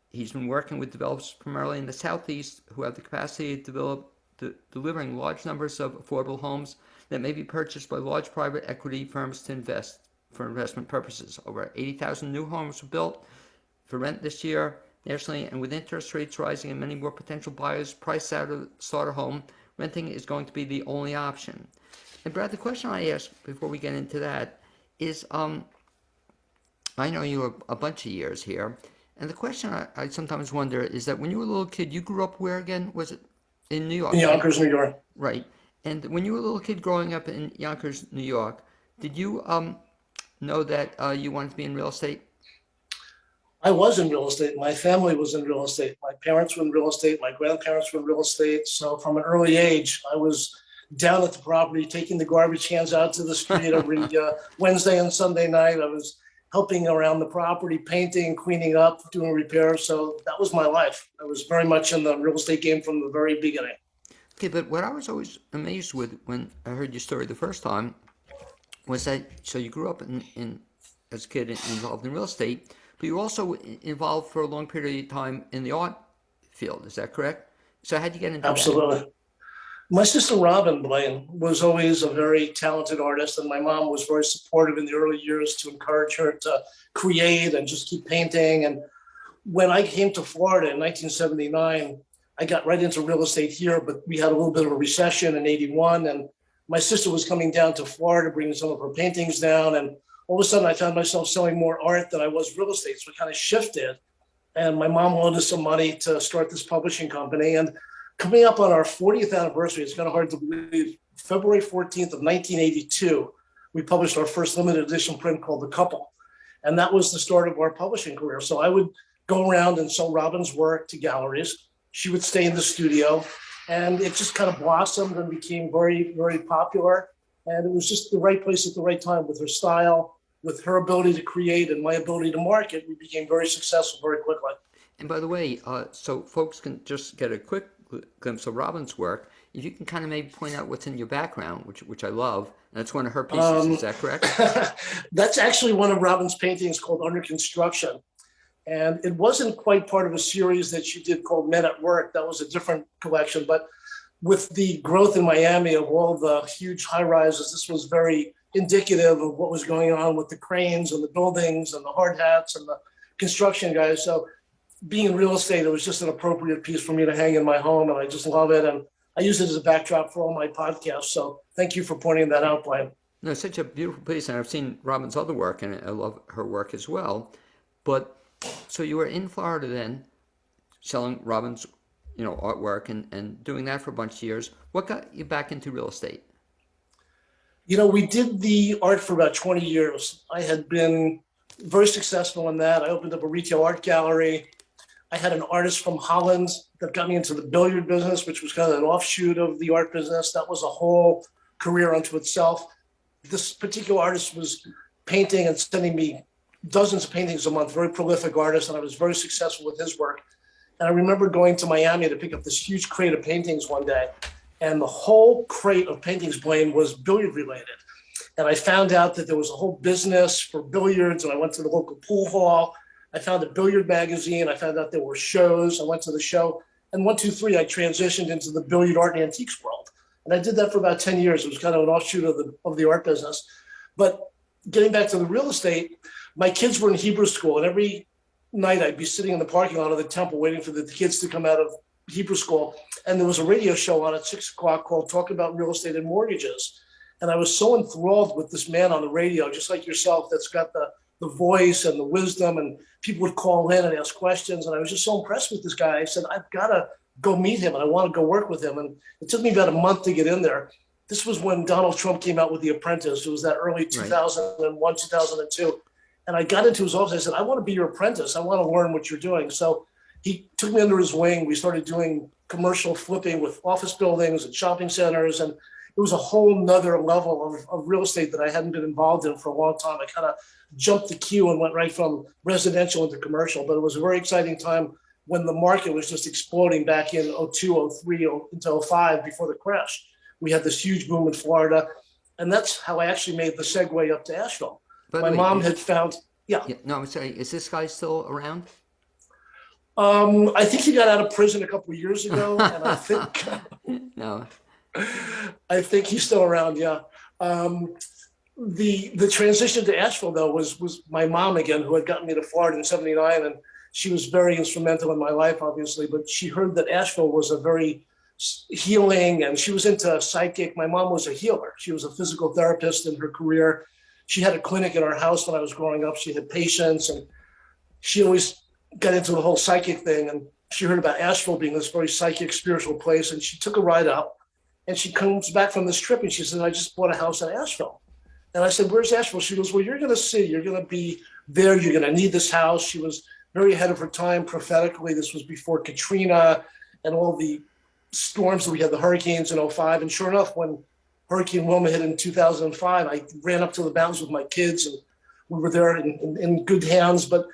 Speaker 1: He's been working with developers primarily in the Southeast who have the capacity to develop delivering large numbers of affordable homes that may be purchased by large private equity firms to invest for investment purposes. Over 80,000 new homes were built for rent this year nationally, and with interest rates rising and many more potential buyers priced out of starter home, renting is going to be the only option. And Brad, the question I ask before we get into that is, I know you a bunch of years here, and the question I sometimes wonder is that when you were a little kid, you grew up where again? Was it in New York?
Speaker 4: In Yonkers, New York.
Speaker 1: Right. And when you were a little kid growing up in Yonkers, New York, did you know that you wanted to be in real estate?
Speaker 4: I was in real estate. My family was in real estate. My parents were in real estate. My grandparents were in real estate. So from an early age, I was down at the property, taking the garbage cans out to the street every Wednesday and Sunday night. I was helping around the property, painting, cleaning up, doing repairs. So that was my life. I was very much in the real estate game from the very beginning.
Speaker 1: Okay, but what I was always amazed with when I heard your story the first time was that, so you grew up in as a kid involved in real estate, but you were also involved for a long period of time in the art field. Is that correct? So how'd you get into
Speaker 4: Absolutely.
Speaker 1: that?
Speaker 4: My sister Robin Blaine was always a very talented artist, and my mom was very supportive in the early years to encourage her to create and just keep painting. And when I came to Florida in 1979, I got right into real estate here, but we had a little bit of a recession in 81, and my sister was coming down to Florida, bringing some of her paintings down, and all of a sudden I found myself selling more art than I was real estate. So it kind of shifted, and my mom loaned us some money to start this publishing company. And coming up on our 40th anniversary, it's kind of hard to believe, February 14th of 1982, we published our first limited edition print called The Couple. And that was the start of our publishing career. So I would go around and sell Robin's work to galleries. She would stay in the studio, and it just kind of blossomed and became very, very popular. And it was just the right place at the right time with her style, with her ability to create and my ability to market. We became very successful very quickly.
Speaker 1: And by the way, so folks can just get a quick glimpse of Robin's work. If you can kind of maybe point out what's in your background, which I love, and that's one of her pieces. Is that correct?
Speaker 4: That's actually one of Robin's paintings called Under Construction. And it wasn't quite part of a series that she did called Men at Work. That was a different collection. But with the growth in Miami of all the huge high rises, this was very indicative of what was going on with the cranes and the buildings and the hard hats and the construction guys. So being in real estate, it was just an appropriate piece for me to hang in my home. And I just love it. And I use it as a backdrop for all my podcasts. So thank you for pointing that out, Blaine.
Speaker 1: No, it's such a beautiful piece. And I've seen Robin's other work, and I love her work as well. But so you were in Florida then, selling Robin's, artwork and doing that for a bunch of years. What got you back into real estate?
Speaker 4: We did the art for about 20 years. I had been very successful in that. I opened up a retail art gallery. I had an artist from Holland that got me into the billiard business, which was kind of an offshoot of the art business. That was a whole career unto itself. This particular artist was painting and sending me dozens of paintings a month, very prolific artist, and I was very successful with his work. And I remember going to Miami to pick up this huge crate of paintings one day, and the whole crate of paintings, Blaine, was billiard related. And I found out that there was a whole business for billiards, and I went to the local pool hall. I found a billiard magazine. I found out there were shows. I went to the show, and 1, 2, 3, I transitioned into the billiard art and antiques world. And I did that for about 10 years. It was kind of an offshoot of the art business. But getting back to the real estate, my kids were in Hebrew school, and every night I'd be sitting in the parking lot of the temple waiting for the kids to come out of Hebrew school. And there was a radio show on at 6 o'clock called Talk About Real Estate and Mortgages. And I was so enthralled with this man on the radio, just like yourself, that's got the voice and the wisdom, and people would call in and ask questions. And I was just so impressed with this guy. I said, I've got to go meet him, and I want to go work with him. And it took me about a month to get in there. This was when Donald Trump came out with The Apprentice. It was that early 2001, 2002. And I got into his office. I said, I want to be your apprentice. I want to learn what you're doing. So he took me under his wing. We started doing commercial flipping with office buildings and shopping centers. And it was a whole nother level of real estate that I hadn't been involved in for a long time. I kind of jumped the queue and went right from residential into commercial. But it was a very exciting time when the market was just exploding back in 02, 03 into 05 before the crash. We had this huge boom in Florida. And that's how I actually made the segue up to Asheville. My mom had found,
Speaker 1: yeah. No, I'm sorry. Is this guy still around?
Speaker 4: I think he got out of prison a couple of years ago, and I think
Speaker 1: No.
Speaker 4: I think he's still around. Yeah. The transition to Asheville though was my mom again, who had gotten me to Florida in '79, and she was very instrumental in my life, obviously. But she heard that Asheville was a very healing, and she was into psychic. My mom was a healer. She was a physical therapist in her career. She had a clinic in our house when I was growing up. She had patients, and she always got into the whole psychic thing. And she heard about Asheville being this very psychic, spiritual place. And she took a ride up, and she comes back from this trip, and she said, I just bought a house in Asheville. And I said, where's Asheville? She goes, well, you're going to see. You're going to be there. You're going to need this house. She was very ahead of her time prophetically. This was before Katrina and all the storms that we had, the hurricanes in '05. And sure enough, when Hurricane Wilma hit in 2005, I ran up to the mountains with my kids, and we were there in good hands. But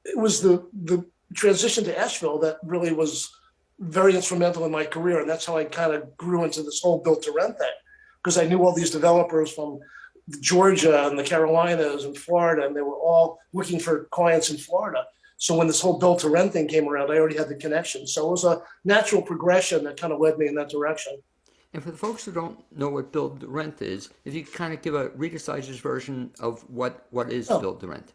Speaker 4: it was the transition to Asheville that really was very instrumental in my career. And that's how I kind of grew into this whole built to rent thing, because I knew all these developers from Georgia and the Carolinas and Florida, and they were all looking for clients in Florida. So when this whole built to rent thing came around, I already had the connection. So it was a natural progression that kind of led me in that direction.
Speaker 1: And for the folks who don't know what build to rent is, if you could kind of give a Reader's Digest version of what is build to rent.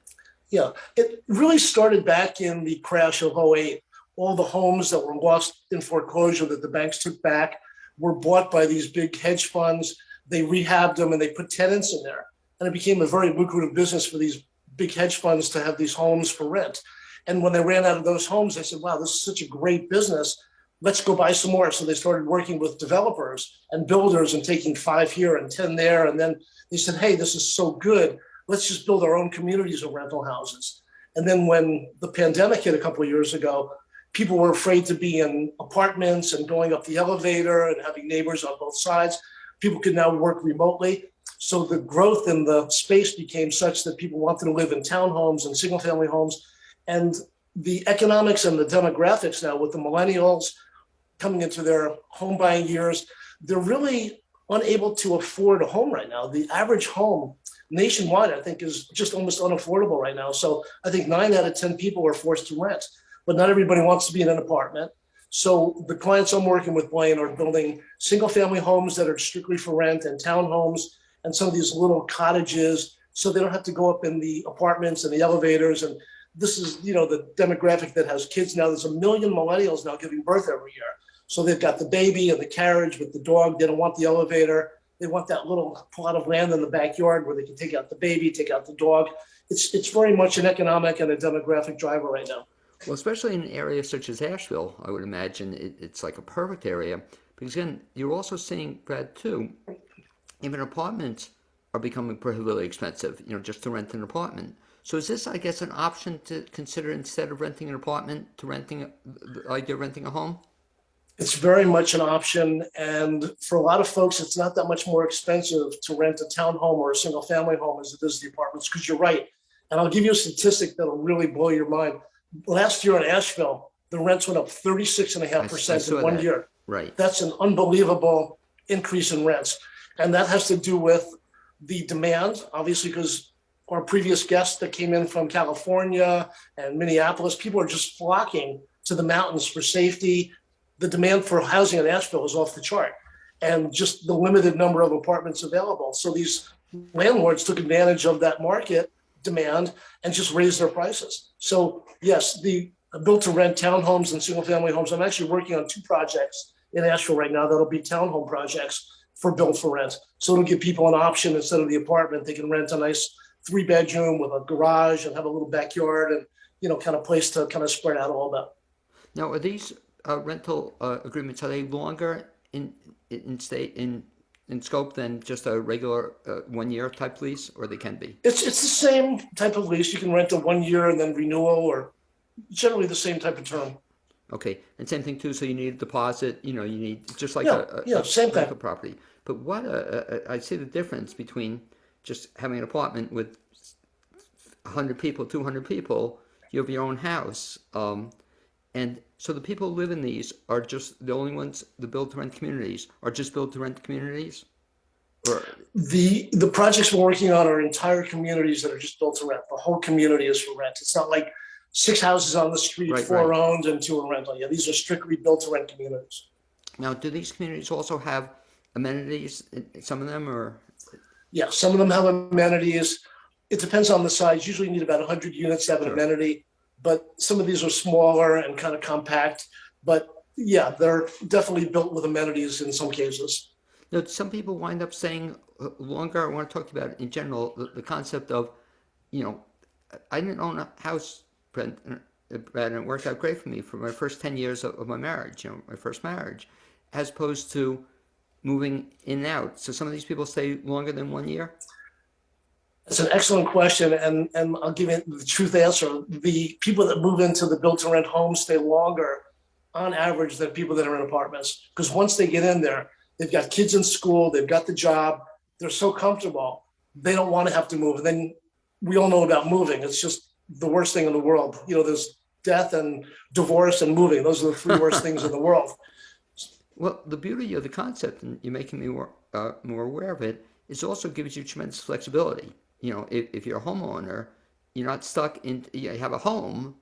Speaker 4: Yeah, it really started back in the crash of '08. All the homes that were lost in foreclosure that the banks took back were bought by these big hedge funds. They rehabbed them and they put tenants in there. And it became a very lucrative business for these big hedge funds to have these homes for rent. And when they ran out of those homes, they said, wow, this is such a great business. Let's go buy some more. So they started working with developers and builders and taking 5 here and 10 there. And then they said, hey, this is so good. Let's just build our own communities of rental houses. And then when the pandemic hit a couple of years ago, people were afraid to be in apartments and going up the elevator and having neighbors on both sides. People could now work remotely. So the growth in the space became such that people wanted to live in townhomes and single family homes. And the economics and the demographics now with the millennials coming into their home buying years, they're really unable to afford a home right now. The average home nationwide, I think, is just almost unaffordable right now. So I think 9 out of 10 people are forced to rent, but not everybody wants to be in an apartment. So the clients I'm working with, Blaine, are building single family homes that are strictly for rent and townhomes and some of these little cottages, so they don't have to go up in the apartments and the elevators. And this is, the demographic that has kids now. There's 1 million millennials now giving birth every year. So they've got the baby and the carriage with the dog. They don't want the elevator. They want that little plot of land in the backyard where they can take out the baby, take out the dog. It's very much an economic and a demographic driver right now.
Speaker 1: Well, especially in an area such as Asheville, I would imagine it's like a perfect area. Because again, you're also seeing, Brad, too, even apartments are becoming prohibitively expensive, just to rent an apartment. So is this, I guess, an option to consider instead of renting an apartment to renting a home?
Speaker 4: It's very much an option. And for a lot of folks, it's not that much more expensive to rent a townhome or a single family home as it is the apartments, because you're right. And I'll give you a statistic that'll really blow your mind. Last year in Asheville, the rents went up 36.5% in 1 year.
Speaker 1: Right.
Speaker 4: That's an unbelievable increase in rents. And that has to do with the demand, obviously, because our previous guests that came in from California and Minneapolis, people are just flocking to the mountains for safety. The demand for housing in Asheville is off the chart, and just the limited number of apartments available. So these landlords took advantage of that market demand and just raised their prices. So yes, the built to rent townhomes and single family homes. I'm actually working on 2 projects in Asheville right now that'll be townhome projects for built for rent. So it'll give people an option. Instead of the apartment, they can rent a nice 3-bedroom with a garage and have a little backyard and, kind of place to kind of spread out a little bit.
Speaker 1: Now, are these rental agreements, are they longer in scope than just a regular 1 year type lease, or they can be?
Speaker 4: It's the same type of lease. You can rent a 1 year and then renewal, or generally the same type of term.
Speaker 1: Okay, and same thing too. So you need a deposit. You need just like
Speaker 4: same thing.
Speaker 1: rental property. But what I see the difference between just having an apartment with 100 people, 200 people. You have your own house, and so the people who live in these are just the only ones. The build-to-rent communities are just build-to-rent communities, or
Speaker 4: the projects we're working on are entire communities that are just built to rent. The whole community is for rent. It's not like 6 houses on the street,
Speaker 1: Right,
Speaker 4: 4
Speaker 1: right.
Speaker 4: owned and 2 in rental. Yeah, these are strictly built to rent communities.
Speaker 1: now do these communities also have amenities? Some of them, or
Speaker 4: Yeah, some of them have amenities. It depends on the size. Usually you need about 100 units to have an
Speaker 1: Sure.
Speaker 4: amenity, but some of these are smaller and kind of compact. But yeah, they're definitely built with amenities in some cases.
Speaker 1: no, some people wind up staying longer. I want to talk to you about in general the concept of, I didn't own a house, Brad, and it worked out great for me for my first 10 years of my marriage, my first marriage, as opposed to moving in and out. So some of these people stay longer than 1 year?
Speaker 4: It's an excellent question, and I'll give you the truth answer. The people that move into the built-to-rent homes stay longer on average than people that are in apartments, because once they get in there, they've got kids in school, they've got the job, they're so comfortable, they don't want to have to move. And then we all know about moving. It's just the worst thing in the world. There's death and divorce and moving. Those are the 3 worst things in the world.
Speaker 1: Well, the beauty of the concept, and you're making me more aware of it, is also gives you tremendous flexibility. If you're a homeowner, you're not stuck in. You have a home,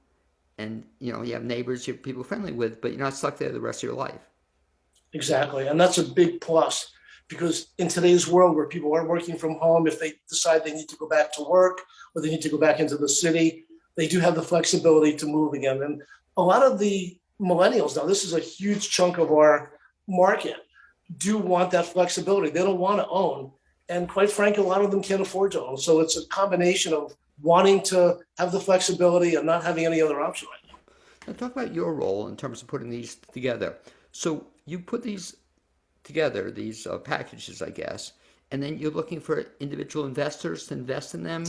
Speaker 1: and you have neighbors you're people friendly with, but you're not stuck there the rest of your life.
Speaker 4: Exactly. And that's a big plus, because in today's world where people are working from home, if they decide they need to go back to work or they need to go back into the city, they do have the flexibility to move again. And a lot of the millennials, now this is a huge chunk of our market, do want that flexibility. They don't want to own. And quite frankly, a lot of them can't afford to own. So it's a combination of wanting to have the flexibility and not having any other option right now.
Speaker 1: Now talk about your role in terms of putting these together. So you put these together, these packages, I guess, and then you're looking for individual investors to invest in them?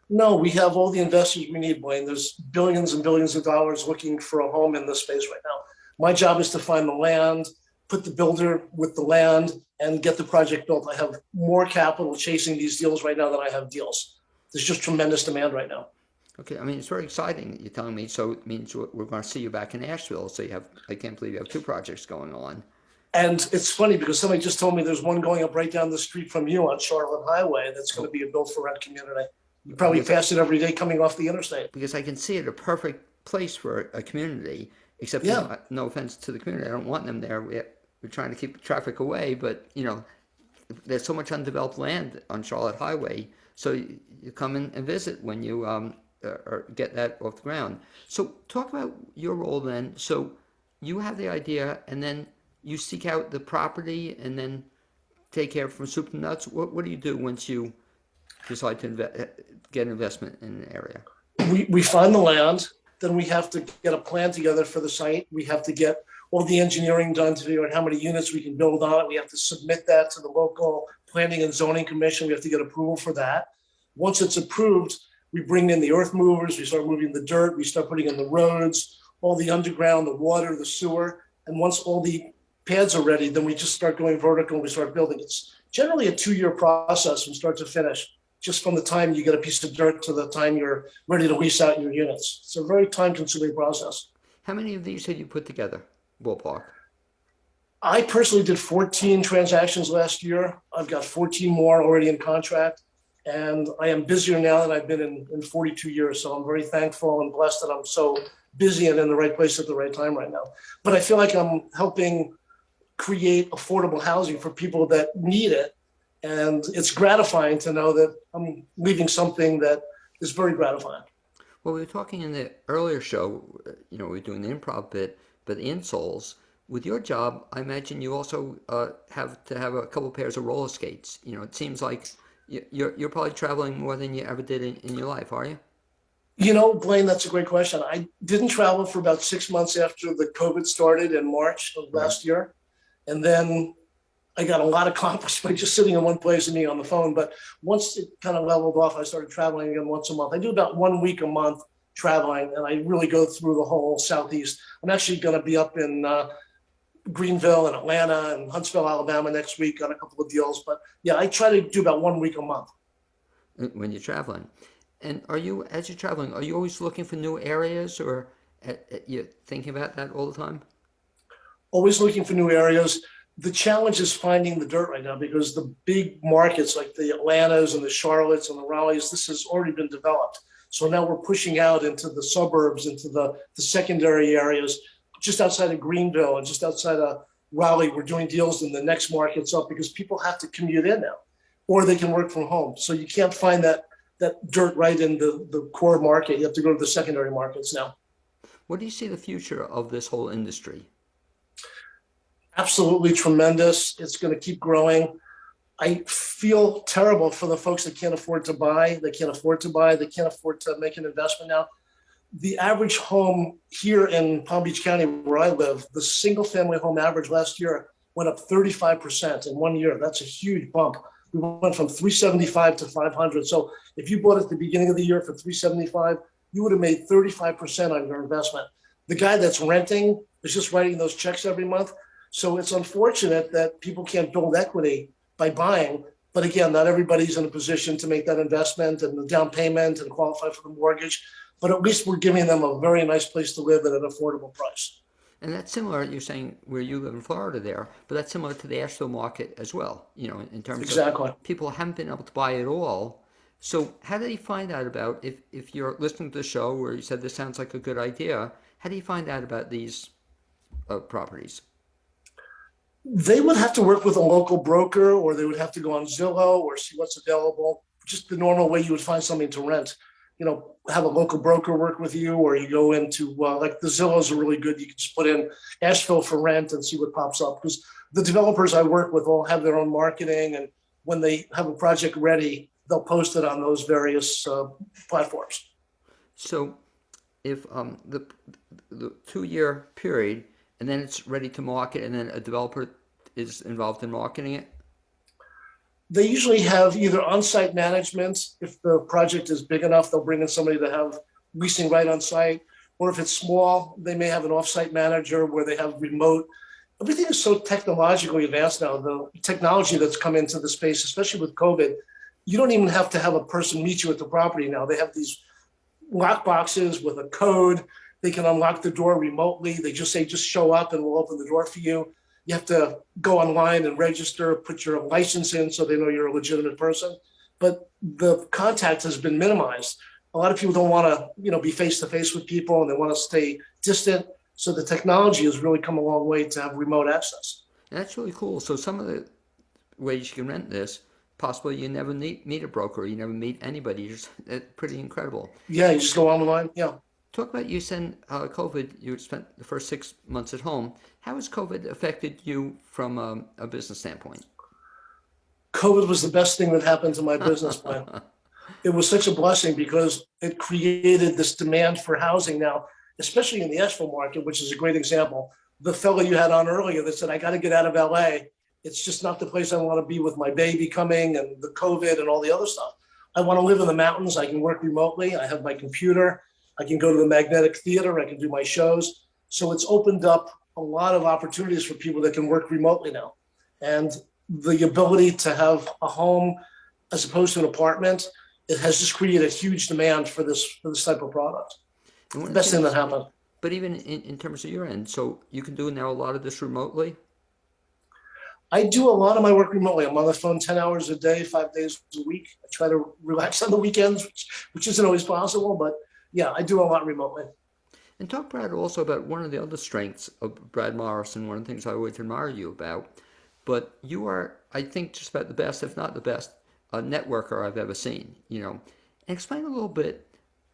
Speaker 4: No, we have all the investors we need, Blaine. There's billions and billions of dollars looking for a home in this space right now. My job is to find the land, put the builder with the land, and get the project built. I have more capital chasing these deals right now than I have deals. There's just tremendous demand right now.
Speaker 1: Okay, I mean, it's very exciting that you're telling me. So it means we're going to see you back in Asheville. So I can't believe you have two projects going on.
Speaker 4: And it's funny because somebody just told me there's one going up right down the street from you on Charlotte Highway that's going to be a built for rent community. You probably pass it every day coming off the interstate.
Speaker 1: Because I can see it a perfect place for a community, except no offense to the community. I don't want them there. We're trying to keep traffic away, but there's so much undeveloped land on Charlotte Highway. So you come in and visit when you or get that off the ground. So talk about your role then. So you have the idea and then you seek out the property and then take care of it from soup to nuts. What do you do once you decide to get an investment in an area?
Speaker 4: We find the land, then we have to get a plan together for the site. We have to get all the engineering done to figure out how many units we can build on it. We have to submit that to the local planning and zoning commission. We have to get approval for that. Once it's approved, we bring in the earth movers, we start moving the dirt, we start putting in the roads, all the underground, the water, the sewer. And once all the pads are ready, then we just start going vertical and we start building. It's generally a 2-year process from start to finish, just from the time you get a piece of dirt to the time you're ready to lease out your units. It's a very time-consuming process.
Speaker 1: How many of these had you put together, ballpark?
Speaker 4: I personally did 14 transactions last year. I've got 14 more already in contract, and I am busier now than I've been in 42 years. So I'm very thankful and blessed that I'm so busy and in the right place at the right time right now. But I feel like I'm helping create affordable housing for people that need it. And it's gratifying to know that I'm leaving something that is very gratifying.
Speaker 1: Well, we were talking in the earlier show, we were doing the improv bit, but the insoles, with your job, I imagine you also have to have a couple pairs of roller skates. It seems like you're probably traveling more than you ever did in your life, are you?
Speaker 4: Blaine, that's a great question. I didn't travel for about 6 months after the COVID started in March of last year. And then I got a lot accomplished by just sitting in one place and being on the phone. But once it kind of leveled off, I started traveling again once a month. I do about 1 week a month traveling, and I really go through the whole Southeast. I'm actually going to be up in Greenville and Atlanta and Huntsville, Alabama next week on a couple of deals. But yeah, I try to do about 1 week a month.
Speaker 1: When you're traveling. And as you're traveling, are you always looking for new areas, or you're thinking about that all the time?
Speaker 4: Always looking for new areas. The challenge is finding the dirt right now because the big markets like the Atlantas and the Charlottes and the Raleighs, this has already been developed. So now we're pushing out into the suburbs, into the secondary areas, just outside of Greenville and just outside of Raleigh. We're doing deals in the next markets up because people have to commute in now, or they can work from home. So you can't find that dirt right in the core market. You have to go to the secondary markets now.
Speaker 1: What do you see the future of this whole industry?
Speaker 4: Absolutely tremendous. It's going to keep growing. I feel terrible for the folks that can't afford to buy. They can't afford to buy. They can't afford to make an investment now. The average home here in Palm Beach County, where I live, the single family home average last year went up 35% in 1 year. That's a huge bump. We went from 375 to 500. So if you bought at the beginning of the year for 375, you would have made 35% on your investment. The guy that's renting is just writing those checks every month. So it's unfortunate that people can't build equity by buying. But again, not everybody's in a position to make that investment and the down payment and qualify for the mortgage. But at least we're giving them a very nice place to live at an affordable price.
Speaker 1: And that's similar, you're saying, where you live in Florida there, but that's similar to the Asheville market as well, in terms of people haven't been able to buy it all. So how do you find out about, if you're listening to the show where you said this sounds like a good idea, how do you find out about these properties?
Speaker 4: They would have to work with a local broker, or they would have to go on Zillow or see what's available. Just the normal way you would find something to rent. Have a local broker work with you, or you go into like the Zillows are really good. You can just put in Asheville for rent and see what pops up, because the developers I work with all have their own marketing, and when they have a project ready, they'll post it on those various platforms.
Speaker 1: So if the 2-year period, and then it's ready to market, and then a developer is involved in marketing it?
Speaker 4: They usually have either on-site management. If the project is big enough, they'll bring in somebody to have leasing right on site. Or if it's small, they may have an off-site manager where they have remote everything is so technologically advanced now. The technology that's come into the space, especially with COVID, you don't even have to have a person meet you at the property now. They have these lock boxes with a code. They can unlock the door remotely. They just say, just show up and we'll open the door for you. You have to go online and register, put your license in so they know you're a legitimate person. But the contact has been minimized. A lot of people don't want to, be face to face with people, and they want to stay distant. So the technology has really come a long way to have remote access.
Speaker 1: That's really cool. So some of the ways you can rent this, possibly you never meet a broker, you never meet anybody. It's pretty incredible.
Speaker 4: Yeah, you just go online. Yeah.
Speaker 1: Talk about you said COVID, you spent the first 6 months at home. How has COVID affected you from a business standpoint?
Speaker 4: COVID was the best thing that happened to my business plan. It was such a blessing because it created this demand for housing now, especially in the Asheville market, which is a great example. The fellow you had on earlier that said, I got to get out of LA. It's just not the place I want to be with my baby coming and the COVID and all the other stuff. I want to live in the mountains. I can work remotely. I have my computer. I can go to the Magnetic Theater. I can do my shows. So it's opened up a lot of opportunities for people that can work remotely now. And the ability to have a home as opposed to an apartment, it has just created a huge demand for this type of product. The best thing that happened.
Speaker 1: But even in terms of your end, so you can do now a lot of this remotely?
Speaker 4: I do a lot of my work remotely. I'm on the phone 10 hours a day, 5 days a week. I try to relax on the weekends, which isn't always possible, but yeah, I do a lot remotely.
Speaker 1: And talk, Brad, also about one of the other strengths of Brad Morris, and one of the things I always admire you about. But you are, I think, just about the best, if not the best, networker I've ever seen. And explain a little bit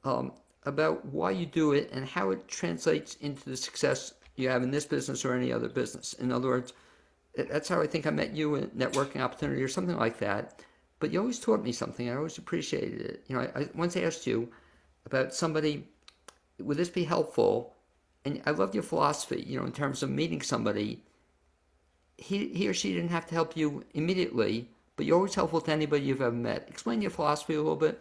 Speaker 1: about why you do it and how it translates into the success you have in this business or any other business. In other words, that's how I think I met you, a networking opportunity or something like that. But you always taught me something. I always appreciated it. I once asked you about somebody, would this be helpful? And I loved your philosophy, in terms of meeting somebody. He or she didn't have to help you immediately, but you're always helpful to anybody you've ever met. Explain your philosophy a little bit.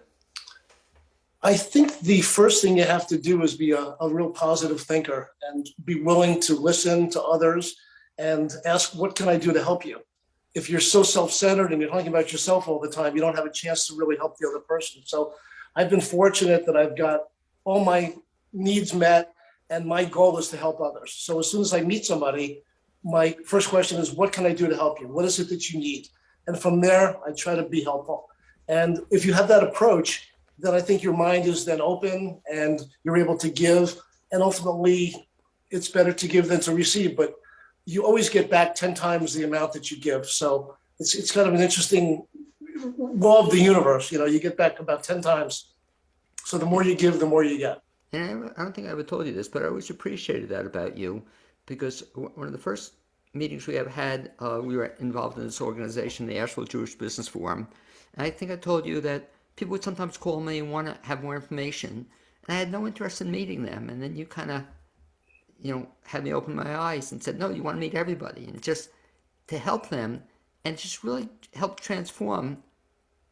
Speaker 4: I think the first thing you have to do is be a real positive thinker and be willing to listen to others and ask, what can I do to help you? If you're so self-centered and you're talking about yourself all the time, you don't have a chance to really help the other person. So I've been fortunate that I've got all my needs met, and my goal is to help others. So as soon as I meet somebody, my first question is, what can I do to help you? What is it that you need? And from there, I try to be helpful. And if you have that approach, then I think your mind is then open and you're able to give. And ultimately, it's better to give than to receive. But you always get back 10 times the amount that you give. So it's kind of an interesting law of the universe. You get back about 10 times. So the more you give, the more you get.
Speaker 1: And I don't think I ever told you this, but I always appreciated that about you, because one of the first meetings we ever had, we were involved in this organization, the Asheville Jewish Business Forum. And I think I told you that people would sometimes call me and want to have more information. And I had no interest in meeting them. And then you kind of, had me open my eyes and said, no, you want to meet everybody. And just to help them and just really help transform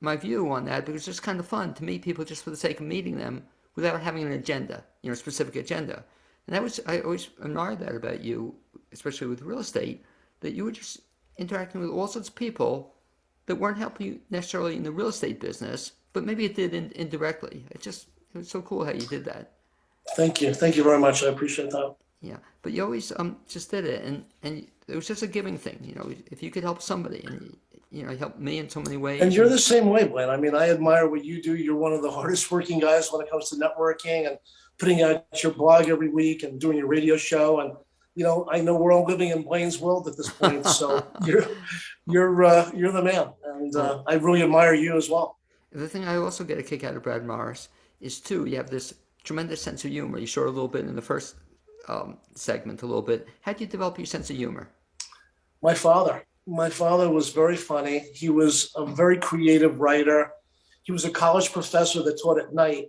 Speaker 1: my view on that, because it's just kind of fun to meet people just for the sake of meeting them without having an agenda, a specific agenda. And I always admired that about you, especially with real estate, that you were just interacting with all sorts of people that weren't helping you necessarily in the real estate business, but maybe it did indirectly. It was so cool how you did that.
Speaker 4: Thank you. Thank you very much. I appreciate that.
Speaker 1: Yeah, but you always just did it, and it was just a giving thing. If you could help somebody, and you helped me in so many ways.
Speaker 4: And you're the same way, Blaine. I mean, I admire what you do. You're one of the hardest working guys when it comes to networking and putting out your blog every week and doing your radio show. And I know we're all living in Blaine's world at this point, so you're the man, and I really admire you as well.
Speaker 1: The thing I also get a kick out of Brad Morris is too, you have this tremendous sense of humor. You showed a little bit in the first segment, a little bit. How did you develop your sense of humor?
Speaker 4: My father was very funny. He was a very creative writer. He was a college professor that taught at night,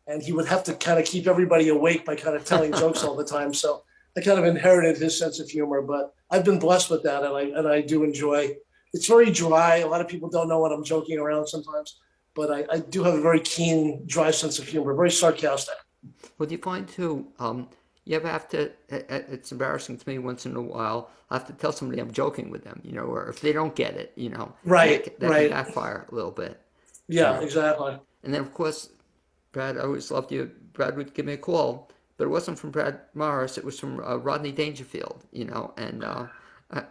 Speaker 4: and he would have to kind of keep everybody awake by kind of telling jokes all the time. So I kind of inherited his sense of humor, but I've been blessed with that, and I do enjoy. It's very dry. A lot of people don't know when I'm joking around sometimes, but I do have a very keen, dry sense of humor, very sarcastic.
Speaker 1: Well, do you find too, you ever have to, it's embarrassing to me once in a while, I have to tell somebody I'm joking with them, or if they don't get it,
Speaker 4: Right,
Speaker 1: that can
Speaker 4: right.
Speaker 1: backfire a little bit, you
Speaker 4: Yeah,
Speaker 1: know.
Speaker 4: exactly.
Speaker 1: And then, of course, Brad, I always loved you. Brad would give me a call, but it wasn't from Brad Morris. It was from Rodney Dangerfield, And I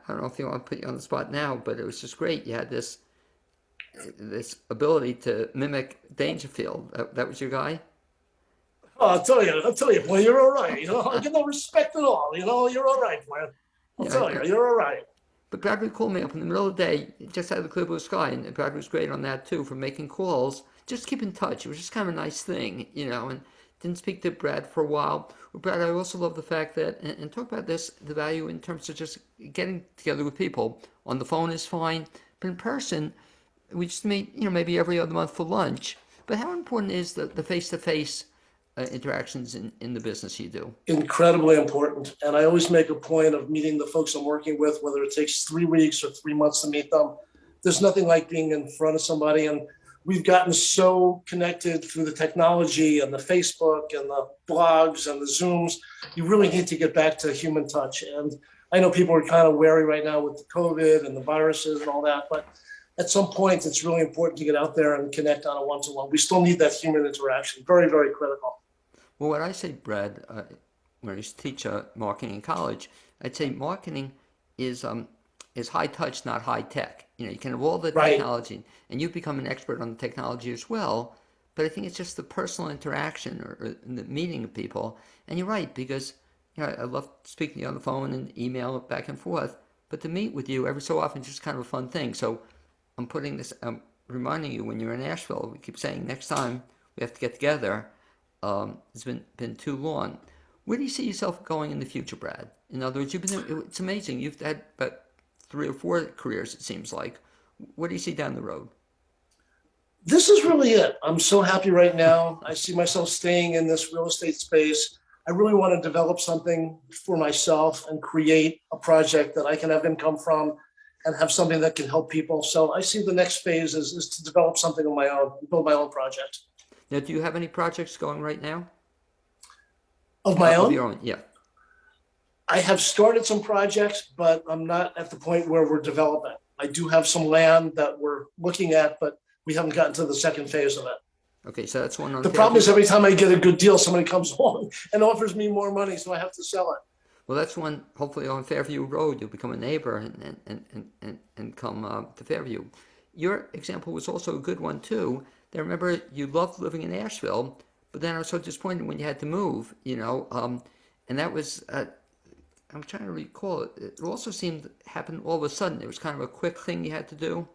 Speaker 1: don't know if you want to put you on the spot now, but it was just great. You had this ability to mimic Dangerfield. That was your guy?
Speaker 4: Oh, I'll tell you, boy, you're all right. I get no respect at all. You're all right, man. I'll
Speaker 1: Yeah,
Speaker 4: tell you, you're all right.
Speaker 1: but Brad would call me up in the middle of the day, just out of the clear blue sky, and Brad was great on that too, for making calls. Just keep in touch. It was just kind of a nice thing, and didn't speak to Brad for a while. But Brad, I also love the fact that, and talk about this, the value in terms of just getting together with people. On the phone is fine, but in person, we just meet, maybe every other month for lunch. But how important is the face-to-face interactions in the business you do?
Speaker 4: Incredibly important. And I always make a point of meeting the folks I'm working with, whether it takes 3 weeks or 3 months to meet them. There's nothing like being in front of somebody. And we've gotten so connected through the technology and the Facebook and the blogs and the Zooms. You really need to get back to human touch. And I know people are kind of wary right now with the COVID and the viruses and all that, but at some point, it's really important to get out there and connect on a one-to-one. We still need that human interaction. Very, very critical.
Speaker 1: Well, what I say, Brad, when I used to teach marketing in college, I'd say marketing is high touch, not high tech. You can have all the
Speaker 4: Right.
Speaker 1: technology, and you've become an expert on the technology as well. But I think it's just the personal interaction or the meeting of people. And you're right, because I love speaking to you on the phone and email back and forth. But to meet with you every so often is just kind of a fun thing. So I'm reminding you when you're in Nashville. We keep saying next time we have to get together. It's been too long. Where do you see yourself going in the future, Brad? In other words, it's amazing. You've had about 3 or 4 careers, it seems like. What do you see down the road?
Speaker 4: This is really it. I'm so happy right now. I see myself staying in this real estate space. I really want to develop something for myself and create a project that I can have income from and have something that can help people. So I see the next phase is to develop something on my own, build my own project.
Speaker 1: Now, do you have any projects going right now?
Speaker 4: Of my
Speaker 1: Of
Speaker 4: own?
Speaker 1: your own, yeah.
Speaker 4: I have started some projects, but I'm not at the point where we're developing. I do have some land that we're looking at, but we haven't gotten to the second phase of it.
Speaker 1: Okay, so that's one on
Speaker 4: The problem is
Speaker 1: Fairview.
Speaker 4: every time I get a good deal, somebody comes along and offers me more money, so I have to sell it.
Speaker 1: Well, that's one, hopefully on Fairview Road, you'll become a neighbor and come to Fairview. Your example was also a good one, too. I remember you loved living in Asheville, but then I was so disappointed when you had to move, and that was, I'm trying to recall it. It also seemed to happen all of a sudden. It was kind of a quick thing you had to do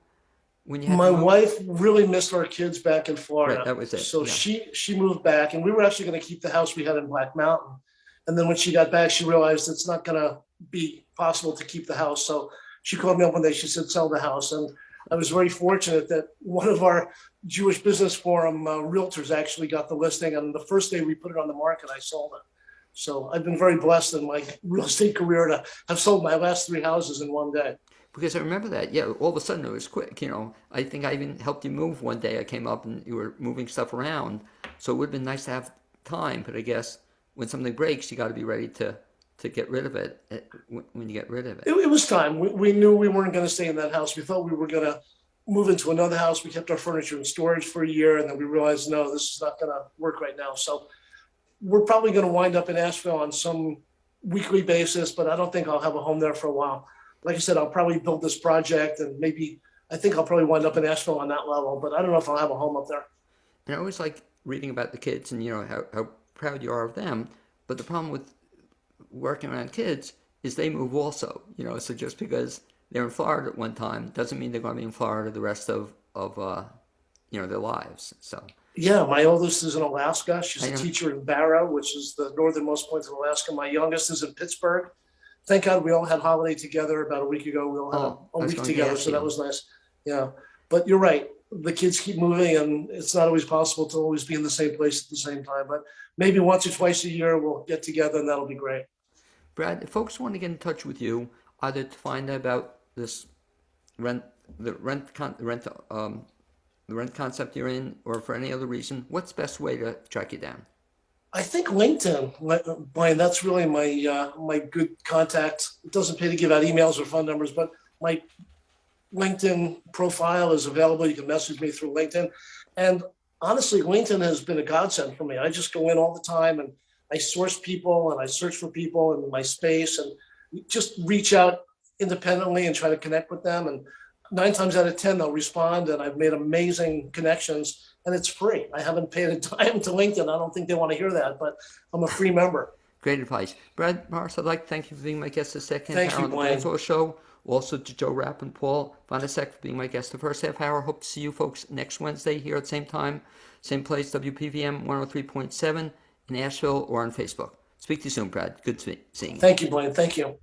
Speaker 1: when you had
Speaker 4: My
Speaker 1: to move.
Speaker 4: wife really missed our kids back in
Speaker 1: Right,
Speaker 4: Florida.
Speaker 1: that was it.
Speaker 4: So
Speaker 1: Yeah.
Speaker 4: she moved back, and we were actually going to keep the house we had in Black Mountain. And then when she got back, she realized it's not going to be possible to keep the house. So she called me up one day. She said, sell the house. And I was very fortunate that one of our Jewish Business Forum realtors actually got the listing. And the first day we put it on the market, I sold it. So I've been very blessed in my real estate career to have sold my last 3 houses in one day.
Speaker 1: Because I remember that, yeah, all of a sudden it was quick, I think I even helped you move one day. I came up and you were moving stuff around. So it would have been nice to have time, but I guess when something breaks, you got to be ready to get rid of it when you get rid of it.
Speaker 4: It was time. We knew we weren't going to stay in that house. We thought we were going to move into another house. We kept our furniture in storage for a year, and then we realized, no, this is not going to work right now. So we're probably going to wind up in Asheville on some weekly basis, but I don't think I'll have a home there for a while. Like I said, I'll probably build this project, and I think I'll probably wind up in Asheville on that level, but I don't know if I'll have a home up there.
Speaker 1: And I always like reading about the kids and, how proud you are of them. But the problem with working around kids is they move also, so just because they're in Florida at one time doesn't mean they're going to be in Florida the rest of their lives. So
Speaker 4: Yeah, my oldest is in Alaska. She's
Speaker 1: I
Speaker 4: a
Speaker 1: know.
Speaker 4: teacher in Barrow, which is the northernmost point of Alaska. My youngest is in Pittsburgh. Thank God we all had holiday together about a week ago. We all had
Speaker 1: Oh, I
Speaker 4: a
Speaker 1: was
Speaker 4: week
Speaker 1: going to
Speaker 4: together,
Speaker 1: ask
Speaker 4: so that
Speaker 1: you.
Speaker 4: was nice. Yeah, but you're right. The kids keep moving, and it's not always possible to always be in the same place at the same time. But maybe once or twice a year we'll get together, and that'll be great.
Speaker 1: Brad, if folks want to get in touch with you, either to find out about this rent, the rent concept you're in, or for any other reason, what's the best way to track you down?
Speaker 4: I think LinkedIn, Blaine, that's really my good contact. It doesn't pay to give out emails or phone numbers, but my LinkedIn profile is available. You can message me through LinkedIn. And honestly, LinkedIn has been a godsend for me. I just go in all the time and I source people and I search for people in my space and just reach out independently and try to connect with them. And 9 times out of 10, they'll respond. And I've made amazing connections and it's free. I haven't paid a dime to LinkedIn. I don't think they want to hear that, but I'm a free member.
Speaker 1: Great advice. Brad Morris, I'd like to thank you for being my guest the second
Speaker 4: Thank
Speaker 1: hour
Speaker 4: you,
Speaker 1: on the
Speaker 4: Blaine.
Speaker 1: Blaineswell Show. Also to Joe Rapp and Paul Vonasek for being my guest the first half hour. Hope to see you folks next Wednesday here at the same time, same place, WPVM 103.7 in Asheville or on Facebook. Speak to you soon, Brad. Good seeing you.
Speaker 4: Thank you, Blaine. Thank you.